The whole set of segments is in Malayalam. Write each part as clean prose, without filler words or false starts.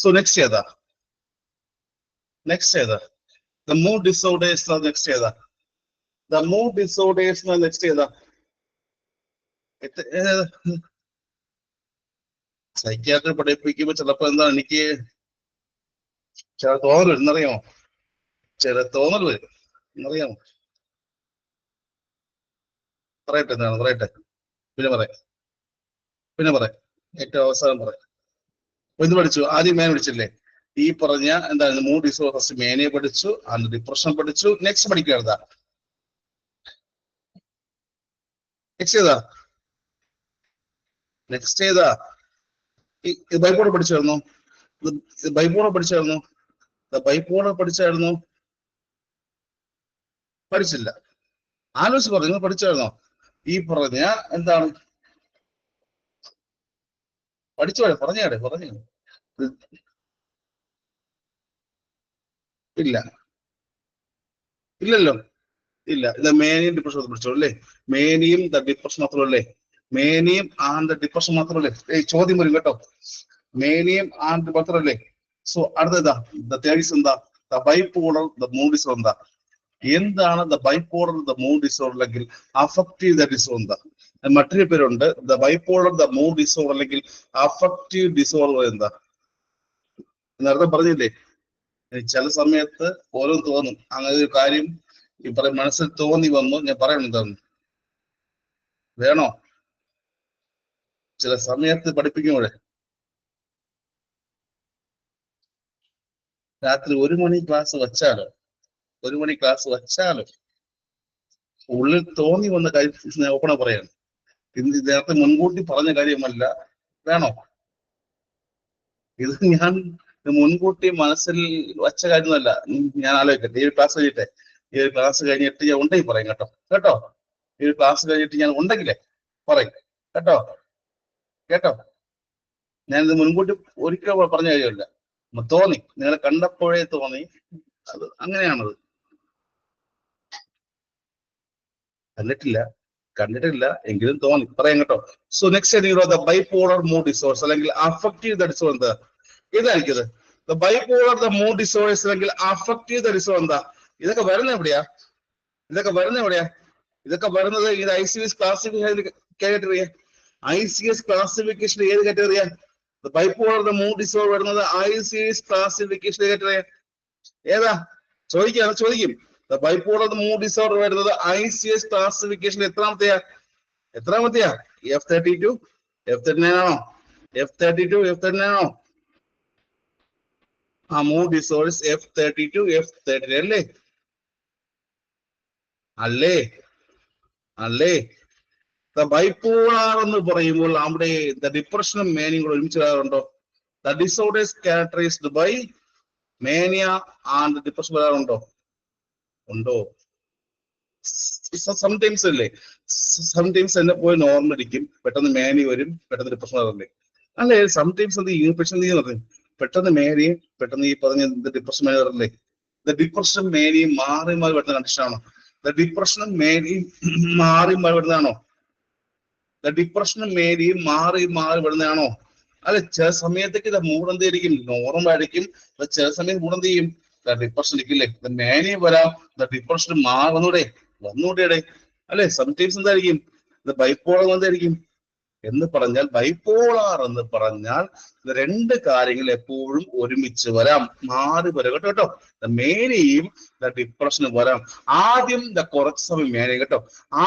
So next ഏതാ? Next ഏതാ? The mood disorders next ഏതാ? The mood disorders next ഏതാ? സൈക്യാട്രി പഠിപ്പിക്കുമ്പോ ചിലപ്പോ എന്താ എനിക്ക് ചില തോന്നൽ വരും എന്നറിയാമോ? ചില തോന്നൽ വരും എന്നറിയാമോ? പറയട്ടെ, എന്താണ് പറയട്ടെ? പിന്നെ പറയാം ഏറ്റവും അവസാനം പറയാം. ഇത് പഠിച്ചു, ആദ്യം മേനെ പഠിച്ചില്ലേ? ഈ പറഞ്ഞ എന്താണ് മൂഡ് ഡിസോർഡർ. ഫസ്റ്റ് മേനെ പഠിച്ചു, അന്ന് ഡിപ്രഷൻ പഠിച്ചു. നെക്സ്റ്റ് പഠിക്കുക ഏതാ? നെക്സ്റ്റ് ഏതാ? ബൈപ്പോളർ പഠിച്ചായിരുന്നോ? ബൈപ്പോളർ പഠിച്ചായിരുന്നോ? ബൈപ്പോളർ പഠിച്ചായിരുന്നോ? പഠിച്ചില്ല. ആലോചിച്ച് പറഞ്ഞു, നിങ്ങൾ പഠിച്ചായിരുന്നോ? ഈ പറഞ്ഞ എന്താണ് പഠിച്ചു? പറഞ്ഞു. ഇല്ലല്ലോ. ഇല്ല. ഇത് മേനിയും ഡിപ്രഷൻ പഠിച്ചോ അല്ലേ? മേനിയും ഡിപ്രഷൻ മാത്രമല്ലേ? മേനിയും ആൻഡ് ഡിപ്രഷൻ മാത്രമല്ലേ? ചോദ്യം വരും കേട്ടോ. മേനിയും ആൻഡ് മാത്രമല്ലേ? സോ അടുത്തതാ എന്താ? The bipolar the mood disorder എന്താ? എന്താണ് the bipolar the mood disorder അല്ലെങ്കിൽ അഫക്റ്റീവ് ദ ഡിസോർഡർ? മറ്റൊരു പേരുണ്ട് the bipolar the mood disorder അല്ലെങ്കിൽ അഫക്റ്റീവ് ഡിസോർഡർ. എന്താ നേരത്തെ പറഞ്ഞില്ലേ? ചില സമയത്ത് ഓരോ തോന്നും, അങ്ങനെ ഒരു കാര്യം ഈ പറയും മനസ്സിൽ തോന്നി വന്നു. ഞാൻ പറയണെന്താണ് വേണോ? ചില സമയത്ത് പഠിപ്പിക്കുമ്പോഴേ രാത്രി 1 മണി ക്ലാസ് വെച്ചാലോ ഉള്ളിൽ തോന്നി വന്ന കാര്യം ഓപ്പണ പറയാണ്. ഇന്ന് നേരത്തെ മുൻകൂട്ടി പറഞ്ഞ കാര്യമല്ല. വേണോ? ഇത് ഞാൻ മുൻകൂട്ടി മനസ്സിൽ വച്ച കാര്യമല്ല. ഞാൻ ആലോചിക്കട്ടെ. ഈ ഒരു ക്ലാസ് കഴിഞ്ഞിട്ട് ഞാൻ ഉണ്ടെങ്കിൽ പറയും കേട്ടോ. ഈ ഒരു ക്ലാസ് കഴിഞ്ഞിട്ട് ഞാൻ ഉണ്ടെങ്കിലേ പറയും കേട്ടോ. ഞാനിത് മുൻകൂട്ടി ഒരിക്കലും പറഞ്ഞ കാര്യമല്ല. തോന്നി, നിങ്ങളെ കണ്ടപ്പോഴേ തോന്നി. അത് അങ്ങനെയാണത്. കണ്ടിട്ടില്ല എങ്കിലും തോന്നി. പറയാം കേട്ടോ. So next bipolar mood disorders അല്ലെങ്കിൽ അഫക്റ്റീവ് ദ ഡിസോർഡർ എന്താ? ഇതായിരിക്കും the bipolar the mood disorders അല്ലെങ്കിൽ അഫക്റ്റീവ് ദ ഡിസോർഡർ എന്താ? ഇതൊക്കെ വരുന്നത് എവിടെയാ? ഇതൊക്കെ വരുന്നത് ഇത് ICS ക്ലാസിഫിക്കേഷൻ കാറ്റഗറിയാ. ICS ക്ലാസിഫിക്കേഷൻ ഏത് കാറ്റഗറിയാ? ബൈപോളർ ദ മൂഡ് ഡിസോർഡർ വരുന്നത് ICS ക്ലാസിഫിക്കേഷൻ കാറ്റഗറിയാ. ഏതാ? ചോദിക്കും. ബൈപോളർ ദ മൂഡ് ഡിസോർഡർ വരുന്നത് ICS ക്ലാസിഫിക്കേഷൻ എത്രാമത്തെയാ? F32 F39 ആണോ? F39 ആണോ? ആ മൂഡ് ഡിസോർഡേഴ്സ് F32 F39 അല്ലേ? ബൈപോളാർ എന്ന് പറയുമ്പോൾ അവിടെ ഡിപ്രഷനും മേനിയും കൂടെ ഒരുമിച്ച് വരാറുണ്ടോ? The disorders characterised by mania and depression വരാറുണ്ടോ? സംടൈംസ് അല്ലേ? സംടൈംസ് എന്നെ പോയി നോർമൽ ഇരിക്കും, പെട്ടെന്ന് മേനി വരും, പെട്ടെന്ന് ഡിപ്രഷൻ വരാറില്ലേ? അല്ലേ? സംടൈംസ് പറഞ്ഞു പെട്ടെന്ന് മേനിയും പെട്ടെന്ന് ഈ പറഞ്ഞ ഡിപ്രഷൻ വരാറില്ലേ? ഡിപ്രഷനും മേനിയും മാറി വരുന്ന കണ്ടീഷനാണോ? ഡിപ്രഷനും മേനിയും മാറി വരുന്നതാണോ? ഡിപ്രഷനും മേനിയും മാറി വരുന്നതാണോ? അല്ലെ? ചില സമയത്തേക്ക് മൂഡ് എന്തായിരിക്കും? നോർമൽ ആയിരിക്കും. ചില സമയത്ത് മൂഡ് എന്ത് ചെയ്യും? ഡിപ്രഷൻ ഇരിക്കില്ലേ? മേനിയും വരാം, ഡിപ്രഷൻ വന്നൂടെ അല്ലെ? സംടൈംസ് എന്തായിരിക്കും? ബൈപോളർ എന്തായിരിക്കും എന്ന് പറഞ്ഞാൽ, ബൈപോളാർ എന്ന് പറഞ്ഞാൽ രണ്ട് കാര്യങ്ങൾ എപ്പോഴും ഒരുമിച്ച് വരാം, മാറി വരാം കേട്ടോ. മേനിയും ഡിപ്രഷനും വരാം. ആദ്യം കുറച്ച് സമയം മേനി കേട്ടോ.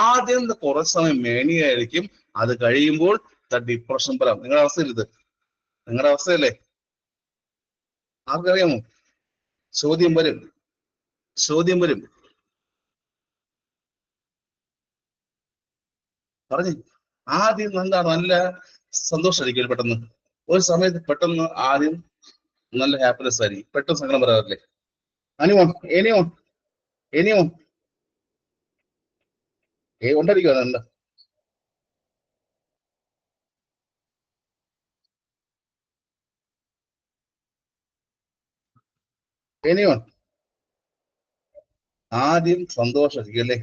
ആദ്യം കുറച്ച് സമയം മേനിയായിരിക്കും. അത് കഴിയുമ്പോൾ ഡിപ്രഷൻ വരാം. നിങ്ങളുടെ അവസ്ഥയല്ലേ? ആർക്കറിയാമോ? ചോദ്യം വരും. പറഞ്ഞു. ആദ്യം എന്താണ്? നല്ല സന്തോഷമായിരിക്കും. പെട്ടെന്ന് ഒരു സമയത്ത് പെട്ടെന്ന് ആദ്യം നല്ല ഹാപ്പിനെസ് ആയിരിക്കും, പെട്ടെന്ന് സങ്കടം വരാറില്ലേ? എനിയോ ഉണ്ടായിരിക്കും. ആദ്യം സന്തോഷമായിരിക്കും അല്ലേ?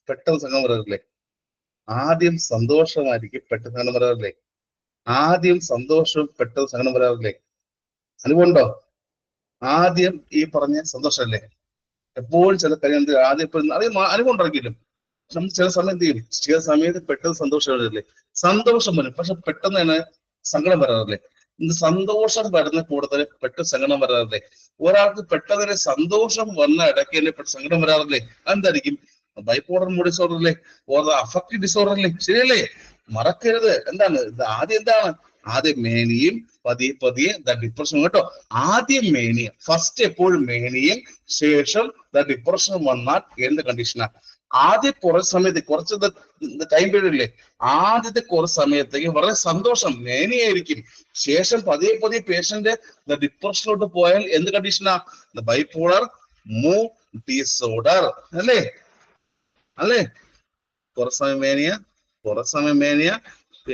പെട്ടെന്ന് സങ്കടം വരാറില്ലേ? ആദ്യം സന്തോഷമായിരിക്കും, പെട്ടെന്ന് സങ്കടം വരാറില്ലേ? ആദ്യം സന്തോഷം, പെട്ടെന്ന് സങ്കടം വരാറില്ലേ? അനുഭവമുണ്ടോ? ആദ്യം ഈ പറഞ്ഞ സന്തോഷമല്ലേ? എപ്പോഴും ചില കാര്യങ്ങൾ ആദ്യം ഇപ്പൊ അനുഭവം ഉണ്ടാക്കിയില്ല. നമ്മൾ ചില സമയം എന്ത് ചെയ്യും? ചില സമയത്ത് പെട്ടെന്ന് സന്തോഷം വരില്ലേ? സന്തോഷം വരും, പക്ഷെ പെട്ടെന്ന് തന്നെ സങ്കടം വരാറില്ലേ? സന്തോഷം വരുന്ന കൂടുതൽ പെട്ടെന്ന് സങ്കടം വരാറില്ലേ? ഒരാൾക്ക് പെട്ടെന്ന് തന്നെ സന്തോഷം വന്ന ഇടയ്ക്ക് തന്നെ സങ്കടം വരാറില്ലേ? എന്തായിരിക്കും? ബൈപോളർ മൂഡ് ഡിസോർഡർ അല്ലേ? ഓർ അഫക്റ്റീവ് ഡിസോർഡർ അല്ലേ? ശരിയല്ലേ? മറക്കരുത്. എന്താണ് ഇത്? ആദ്യം എന്താണ്? ആദ്യം മേനിയും പതിയെ പതിയെ ഡിപ്രഷൻ കേട്ടോ. ആദ്യം മേനിയ, ഫസ്റ്റ് എപ്പോഴും മേനിയും, ശേഷം ഡിപ്രഷൻ വന്നാൽ എന്ത് കണ്ടീഷനാ? ആദ്യം കുറച്ച് സമയത്ത് കുറച്ച് ടൈം പീരീഡ് ഇല്ലേ, ആദ്യത്തെ കുറച്ച് സമയത്തേക്ക് വളരെ സന്തോഷം മേനിയായിരിക്കും. ശേഷം പതിയെ പതിയെ പേഷ്യന്റ് ഡിപ്രഷനിലോട്ട് പോയാൽ എന്ത് കണ്ടീഷനാ? ബൈപോളർ മൂഡ് ഡിസോർഡർ അല്ലേ? അല്ലേ? കുറച്ച് സമയം മേനിയ, കുറച്ച് സമയം മേനിയ,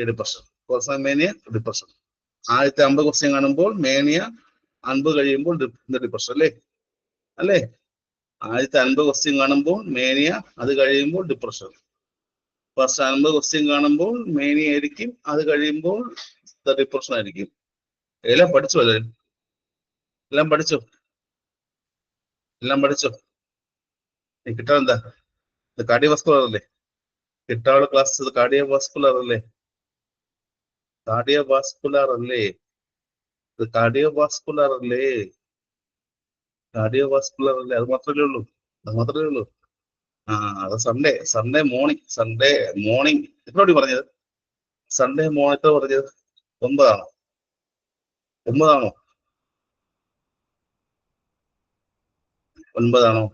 ഡിപ്രഷൻ, കുറച്ച് സമയം മേനിയ, ഡിപ്രഷൻ. ആദ്യത്തെ 50 ക്വസ്റ്റ്യൻ കാണുമ്പോൾ മേനിയ, 50 കഴിയുമ്പോൾ ഡിപ്രഷൻ അല്ലേ? അല്ലേ? ആദ്യത്തെ 50 ക്വസ്റ്റ്യൻ കാണുമ്പോൾ മേനിയ, അത് കഴിയുമ്പോൾ ഡിപ്രഷൻ. ഫസ്റ്റ് 50 ക്വസ്റ്റ്യൻ കാണുമ്പോൾ മേനിയ ആയിരിക്കും, അത് കഴിയുമ്പോൾ ഡിപ്രഷൻ ആയിരിക്കും. എല്ലാം പഠിച്ചോ? എല്ലാം പഠിച്ചോ? എല്ലാം പഠിച്ചോ? കിട്ടാൻ എന്താ? ഇത് കാർഡിയോവാസ്കുലർ അല്ലേ? കിട്ടാനുള്ള ക്ലാസ് കാർഡിയോവാസ്കുലർ അല്ലേ? കാർഡിയോവാസ്കുലർ അല്ലേ? ഇത് കാർഡിയോവാസ്കുലർ അല്ലേ? കാർഡിയോവാസ്കുലർ അല്ലേ? അത് മാത്രമേ ഉള്ളൂ, അത് മാത്രമേ ഉള്ളൂ. അത് സൺഡേ മോർണിംഗ് എപ്പോഴാണ് പറഞ്ഞത്? സൺഡേ മോർണിംഗ് എത്ര പറഞ്ഞത്? 9 ആണോ? 9 ആണോ? 9 ആണോ?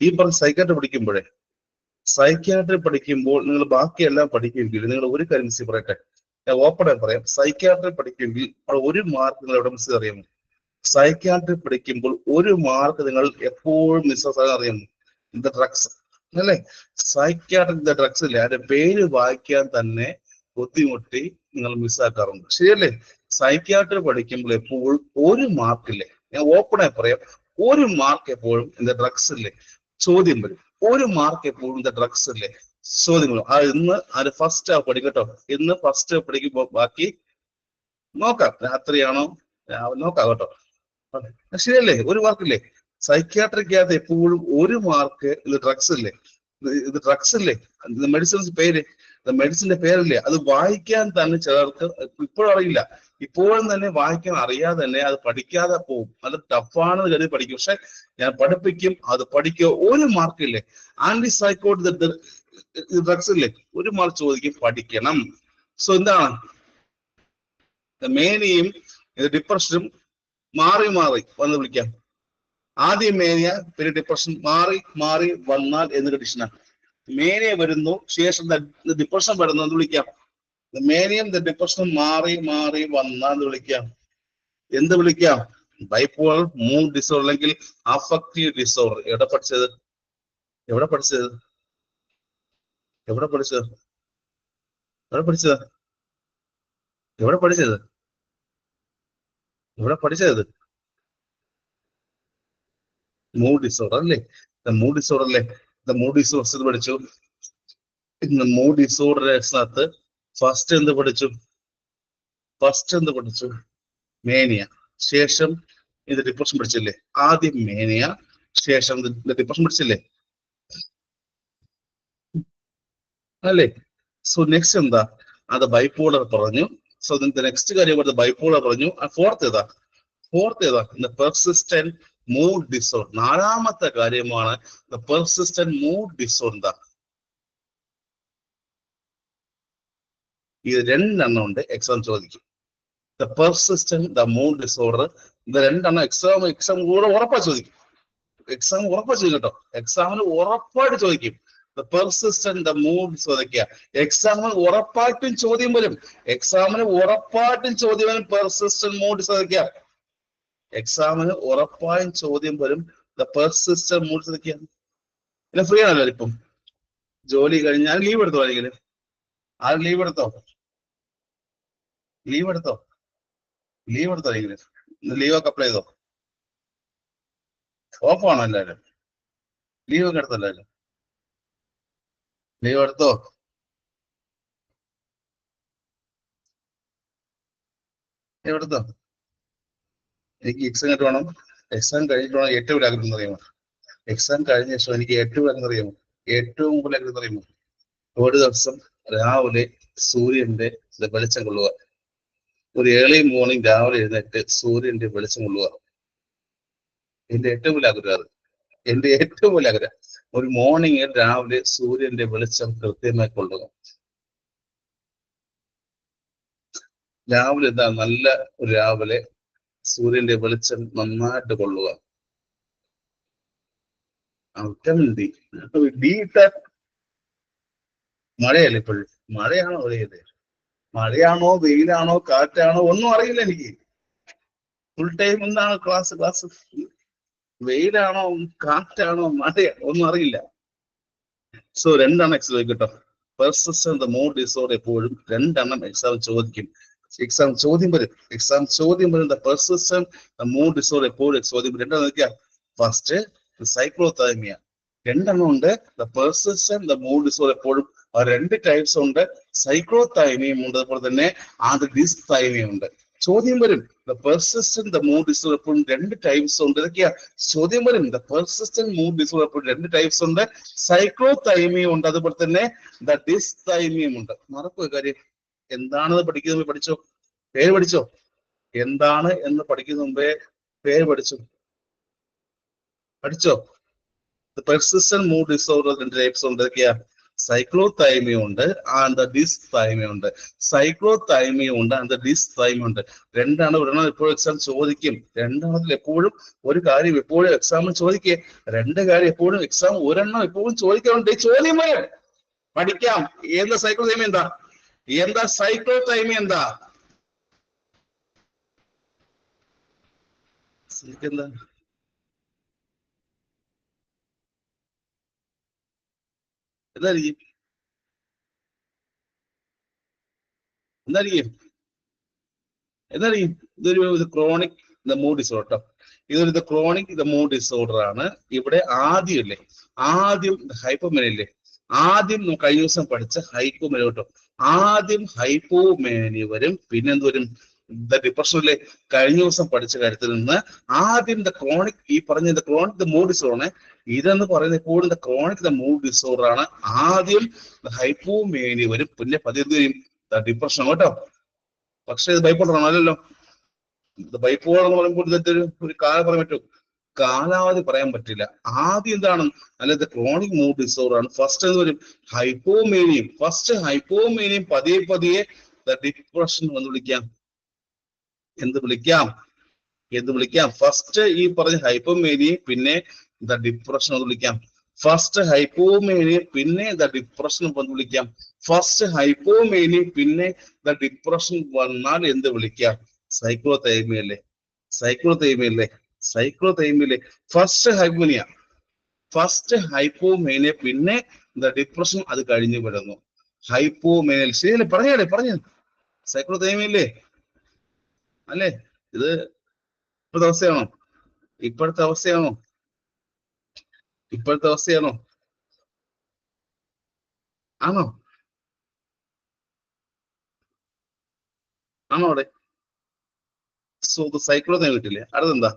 ഈ പറഞ്ഞ സൈക്യാട്രി പഠിക്കുമ്പോൾ നിങ്ങൾ ബാക്കിയെല്ലാം പഠിക്കുമെങ്കിൽ നിങ്ങൾ ഒരു കാര്യം മിസ് പറയട്ടെ, ഞാൻ ഓപ്പണായി പറയാം. സൈക്യാട്രി പഠിക്കുമെങ്കിൽ ഒരു മാർക്ക് നിങ്ങൾ എവിടെ മിസ് അറിയാമോ? സൈക്യാട്രി പഠിക്കുമ്പോൾ ഒരു മാർക്ക് നിങ്ങൾ എപ്പോഴും മിസ് അറിയാമോ? ഡ്രഗ്സ് അല്ലേ? സൈക്യാട്രിക് ഡ്രഗ്സ് ഇല്ലേ, അതിന്റെ പേര് വായിക്കാൻ തന്നെ ബുദ്ധിമുട്ടി നിങ്ങൾ മിസ്സാക്കാറുണ്ട്. ശരിയല്ലേ? സൈക്യാട്രി പഠിക്കുമ്പോൾ എപ്പോഴും ഒരു മാർക്കില്ലേ, ഞാൻ ഓപ്പണായി പറയാം, ഒരു മാർക്ക് എപ്പോഴും ഡ്രഗ്സ് ഇല്ലേ ചോദ്യം വരും. ഒരു മാർക്ക് എപ്പോഴും ഡ്രഗ്സ് ഇല്ലേ ചോദ്യം വരും. ഇന്ന് അത് ഫസ്റ്റ് ഹാഫ് പഠിക്കട്ടോ. ഇന്ന് ഫസ്റ്റ് ഹാഫ് പഠിക്കുമ്പോ ബാക്കി നോക്കാം, രാത്രിയാണോ നോക്കാം കേട്ടോ. ശരിയല്ലേ? ഒരു മാർക്കില്ലേ? സൈക്യാട്രിക്കകത്ത് എപ്പോഴും ഒരു മാർക്ക് ഡ്രഗ്സ് ഇല്ലേ, ഇത് ഡ്രഗ്സ് ഇല്ലേ, മെഡിസിൻസ് പേര്, മെഡിസിന്റെ പേരില്ലേ, അത് വായിക്കാൻ തന്നെ ചിലർക്ക് ഇപ്പോഴും അറിയില്ല. ഇപ്പോഴും തന്നെ വായിക്കാൻ അറിയാതെ തന്നെ അത് പഠിക്കാതെ പോകും. അത് ടഫാണെന്ന് കരുതി പഠിക്കും. പക്ഷെ ഞാൻ പഠിപ്പിക്കും, അത് പഠിക്കുക. ഒരു മാർക്കില്ലേ ആന്റി സൈക്കോട്ടിക് ഡ്രഗ്സ് ഇല്ലേ, ഒരു മാർക്ക് ചോദിക്കും, പഠിക്കണം. സോ എന്താണ്? മേനിയും ഡിപ്രഷനും മാറി മാറി വന്ന് വിളിക്കാം. ആദ്യം മേനിയ, പിന്നെ ഡിപ്രഷൻ, മാറി മാറി വന്നാൽ എന്ത് കണ്ടീഷനാണ്? മേനിയ വരുന്നു, ശേഷം ഡിപ്രഷൻ വരുന്നു എന്ന് വിളിക്കാം. മേനിയം ഡിപ്രഷനും മാറി മാറി വന്നാൽ എന്ന് വിളിക്കാം. എന്ത് വിളിക്കാം? ബൈപോളർ മൂഡ് ഡിസോർഡർ അല്ലെങ്കിൽ അഫക്റ്റീവ് ഡിസോർഡർ. എവിടെ പഠിച്ചത്? എവിടെ പഠിച്ചത്? എവിടെ പഠിച്ചത്? എവിടെ പഠിച്ചത്? എവിടെ പഠിച്ചത്? എവിടെ പഠിച്ചത്? മൂഡ് ഡിസോർഡർ അല്ലേ? മൂഡ് ഡിസോർഡർ അല്ലേ? മൂഡ് ഡിസോർഡർ പഠിച്ചു. മൂഡ് ഡിസോർഡറിനകത്ത് ഫസ്റ്റ് എന്ത് പഠിച്ചു? മേനിയ, ശേഷം ഇത് ഡിപ്രഷൻ പഠിച്ചില്ലേ? ആദ്യം മേനിയ, ശേഷം ഡിപ്രഷൻ പഠിച്ചില്ലേ? അല്ലേ? സോ നെക്സ്റ്റ് എന്താ? അത് ബൈപോളർ പറഞ്ഞു. സോ നെക്സ്റ്റ് കാര്യം ബൈപോളർ പറഞ്ഞു. ഫോർത്ത് ഏതാ? Persistent mood disorder. 4ാമത്തെ കാര്യമാണ് പെർസിസ്റ്റന്റ് മൂഡ് ഡിസോർഡർ. ഇത് 2 എണ്ണം ഉണ്ട്, എക്സാം ചോദിക്കും. പെർസിസ്റ്റന്റ് മൂഡ് ഡിസോർഡർ, ഇത് 2 എണ്ണം എക്സാം കൂടെ ഉറപ്പായി ചോദിക്കും. കേട്ടോ. എക്സാമിന് ഉറപ്പായിട്ട് ചോദിക്കും. പെർസിസ്റ്റന്റ് മൂഡ് ചോദിക്കുക. എക്സാമിന് ഉറപ്പായിട്ടും ചോദ്യം വരും. പെർസിസ്റ്റന്റ് മൂഡ് ചോദിക്കുക. എക്സാമിന് ഉറപ്പായും ചോദ്യം വരും. പെർസിസ്റ്റന്റ് മൂഡ് ചോദിക്കുക. പിന്നെ ഫ്രീ ആണല്ലോ ഇപ്പം, ജോലി കഴിഞ്ഞാൽ ലീവ് എടുത്തോ? ആരെങ്കിലും ലീവ് എടുത്തോ? ലീവൊക്കെ അപ്ലൈ ചെയ്തോ? ഓഫാണോ എല്ലാവരും? ലീവൊക്കെ എടുത്തല്ലോ? ലീവ് എടുത്തോ? എവിടുത്തെ എനിക്ക് എക്സാം കഴിഞ്ഞിട്ട് വേണം, എക്സാം കഴിഞ്ഞിട്ട് വേണം ഏറ്റവും വലിയ ആഗ്രഹം അറിയാമോ? എക്സാം കഴിഞ്ഞ ശേഷം എനിക്ക് ഏറ്റവും ആഗ്രഹം അറിയാമോ? ഏറ്റവും കൂടുതൽ ആഗ്രഹം അറിയാമോ? ഒരു ദിവസം രാവിലെ സൂര്യന്റെ വെളിച്ചം കൊള്ളുക. ഒരു ഏർലി മോർണിംഗ് രാവിലെ എഴുന്നേറ്റ് സൂര്യന്റെ വെളിച്ചം കൊള്ളുക. എന്റെ ഏറ്റവും വലിയ ആഗ്രഹം അത്. എന്റെ ഏറ്റവും വലിയ ആഗ്രഹം ഒരു മോർണിംഗ് രാവിലെ സൂര്യന്റെ വെളിച്ചം കൃത്യമായി കൊള്ളുക. രാവിലെ എന്താ നല്ല ഒരു രാവിലെ സൂര്യന്റെ വെളിച്ചം നന്നായിട്ട് കൊള്ളുക. മഴയല്ലേ ഇപ്പോഴും? മഴയാണോ അറിയത്? മഴയാണോ വെയിലാണോ കാറ്റാണോ ഒന്നും അറിയില്ല എനിക്ക്. ഫുൾ ടൈം എന്താണ് ക്ലാസ് ക്ലാസ്. വെയിലാണോ കാറ്റാണോ മഴയാണോ ഒന്നും അറിയില്ല. സോ രണ്ടെണ്ണം എക്സാം കേട്ടോ. പെർസിസ്റ്റന്റ് മൂഡ് ഡിസോർഡർ എപ്പോഴും രണ്ടെണ്ണം എക്സാം ചോദിക്കും. എക്സാം ചോദ്യം വരും. പെർസിസ്റ്റന്റ് മൂഡ് ഡിസോർഡർ എപ്പോഴും ചോദ്യം വരും. രണ്ടെണ്ണം നോക്കിയാ. ഫസ്റ്റ് സൈക്ലോതൈമിയ. രണ്ടെണ്ണം ഉണ്ട്. പെർസിസ്റ്റന്റ് മൂഡ് ഡിസോർഡർ എപ്പോഴും രണ്ട് ടൈപ്സ് ഉണ്ട്. സൈക്ലോതൈമിയം ഉണ്ട്, അതുപോലെ തന്നെ ഡിസ്തൈമിയം ഉണ്ട്. ചോദ്യം വരും. പെർസിസ്റ്റന്റ് മൂഡ് ഡിസോർഡർ എപ്പോഴും രണ്ട് ടൈപ്സ് ഉണ്ട്. ഇതൊക്കെയാ ചോദ്യം വരും. പെർസിസ്റ്റന്റ് മൂഡ് ഡിസോർഡർ എപ്പോഴും രണ്ട് ടൈപ്സ് ഉണ്ട്. സൈക്ലോതൈമിയം ഉണ്ട്, അതുപോലെ തന്നെ ഡിസ്തൈമിയം ഉണ്ട്. മറക്കുക കാര്യം. എന്താണെന്ന് പഠിക്കുന്ന മുമ്പേ പഠിച്ചോ, പേര് പഠിച്ചോ. എന്താണ് എന്ന് പഠിക്കുന്ന മുമ്പേ പേര് പഠിച്ചോ. പെർസിസ്റ്റന്റ് മൂഡ് ഡിസോർഡർ രണ്ട് ടൈപ്സ് ഉണ്ട്. ഇതൊക്കെയാ സൈക്ലോതൈമിയം ഉണ്ട്, ഡിസ്തൈമിയം ഉണ്ട്. സൈക്ലോതൈമിയം ഉണ്ട്, ഡിസ്തൈമിയം ഉണ്ട്. രണ്ടാണ്. ഒരെണ്ണം എപ്പോഴും എക്സാം ചോദിക്കും. രണ്ടെണ്ണത്തിൽ എപ്പോഴും ഒരു കാര്യം എപ്പോഴും എക്സാമിൽ ചോദിക്കുക. രണ്ട് കാര്യം എപ്പോഴും എക്സാം ഒരെണ്ണം എപ്പോഴും ചോദിക്കാറുണ്ട്. ചോദ്യം വരും. പഠിക്കാം. എന്താ സൈക്ലോതൈമിയം? എന്താ സൈക്ലോതൈമിയം? എന്താ എന്തായിരിക്കും? ഇതൊരു ക്രോണിക് മൂഡ് ഡിസോർഡർ കേട്ടോ. ഇതൊരു ക്രോണിക് മൂഡ് ഡിസോർഡർ ആണ്. ഇവിടെ ആദ്യം ഹൈപ്പോമേനിയ ആദ്യം കഴിഞ്ഞ ദിവസം പഠിച്ച ഹൈപ്പോമേനിയ കേട്ടോ. ആദ്യം ഹൈപ്പോമേനിയ വരും, പിന്നെ എന്ത് വരും? ഡിപ്രഷനിലെ കഴിഞ്ഞ ദിവസം പഠിച്ച കാര്യത്തിൽ നിന്ന് ആദ്യം ക്രോണിക്, ഈ പറഞ്ഞ ക്രോണിക് മൂഡ് ഡിസോർഡർ ആണ്. ഇതെന്ന് പറയുന്നത് എപ്പോഴും ക്രോണിക് മൂഡ് ഡിസോർഡർ ആണ്. ആദ്യം ഹൈപ്പോമേനിയ വരും, പിന്നെ പതിയെ ഡിപ്രഷൻ കേട്ടോ. പക്ഷെ ഇത് ബൈപ്പോളർ ആണല്ലോ. ബൈപ്പോളർ എന്ന് പറയുമ്പോൾ ഇതൊരു കാലം പറയാൻ പറ്റും, കാലാവധി പറയാൻ പറ്റില്ല. ആദ്യം എന്താണ്? അല്ലാതെ ക്രോണിക് മൂഡ് ഡിസോർഡർ ആണ്. ഫസ്റ്റ് എന്ന് വരും ഹൈപ്പോമേനിയം. പതിയെ ഡിപ്രഷൻ എന്ന് വിളിക്കാം. എന്ത് വിളിക്കാം? ഫസ്റ്റ് ഈ പറഞ്ഞ ഹൈപ്പോമേനിയ, പിന്നെ ഡിപ്രഷൻ എന്ന് വിളിക്കാം. ഫസ്റ്റ് ഹൈപ്പോമേനിയ, പിന്നെ ഡിപ്രഷൻ എന്ന് വിളിക്കാം. ഫസ്റ്റ് ഹൈപ്പോമേനിയ, പിന്നെ ഡിപ്രഷൻ വന്നാൽ എന്ത് വിളിക്കാം? സൈക്ലോതൈമിയല്ലേ? ഫസ്റ്റ് ഹൈപ്പോമേനിയ, പിന്നെ ഡിപ്രഷൻ അത് കഴിഞ്ഞു വരുന്നു. ഹൈപ്പോമേനിയ ശരിയല്ലേ? പറഞ്ഞു സൈക്ലോതൈമിയല്ലേ അല്ലേ? ഇത് ഇപ്പോഴത്തെ അവസ്ഥയാണോ? ആണോ അവിടെ? സോ സൈക്ലോതൈമിയ കിട്ടില്ലേ? അടുത്തെന്താ?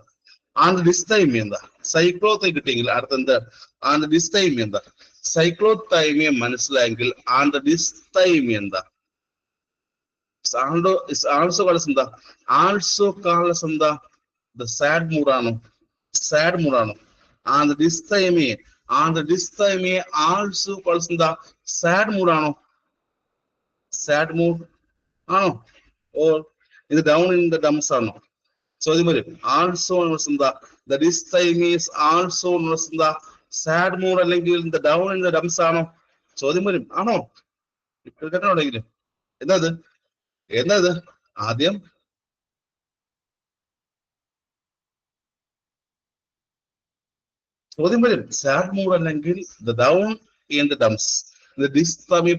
ഡിസ്തൈമിയ എന്താ? സൈക്ലോതൈമിയ കിട്ടിയെങ്കിൽ അടുത്തെന്താ? ഡിസ്തൈമിയ എന്താ? സൈക്ലോതൈമിയ മനസ്സിലായെങ്കിൽ ഡിസ്തൈമിയ എന്താ? ആൾസോ കാളസ് എന്താ? സാഡ് മൂഡാണോ? ഡിസ്തൈമിയ ആൾസോ കാളസ് എന്താ? സാഡ് മൂഡാണോ? ആണോ? ഓർ ഇത് ഡൗൺ ഇൻ ദ ഡംസ് ആണോ? ചോദ്യം വരും. ആൾസോ എന്താ? ഡിസ്തൈമിയ ആൾസോ എന്താ? സാഡ് മൂഡ് അല്ലെങ്കിൽ ഡൗൺ ഇൻ ദ ഡംസ് ആണോ? ചോദ്യം വരും. ആണോ? കേട്ടോടെങ്കിലും എന്താ ഇത്? ആദ്യം ചോദ്യം വരും. സാഡ് മൂഡ് അല്ലെങ്കിൽ ഡൗൺ ഇൻ ദ ഡംസ്. ഡിസ്തൈമിയ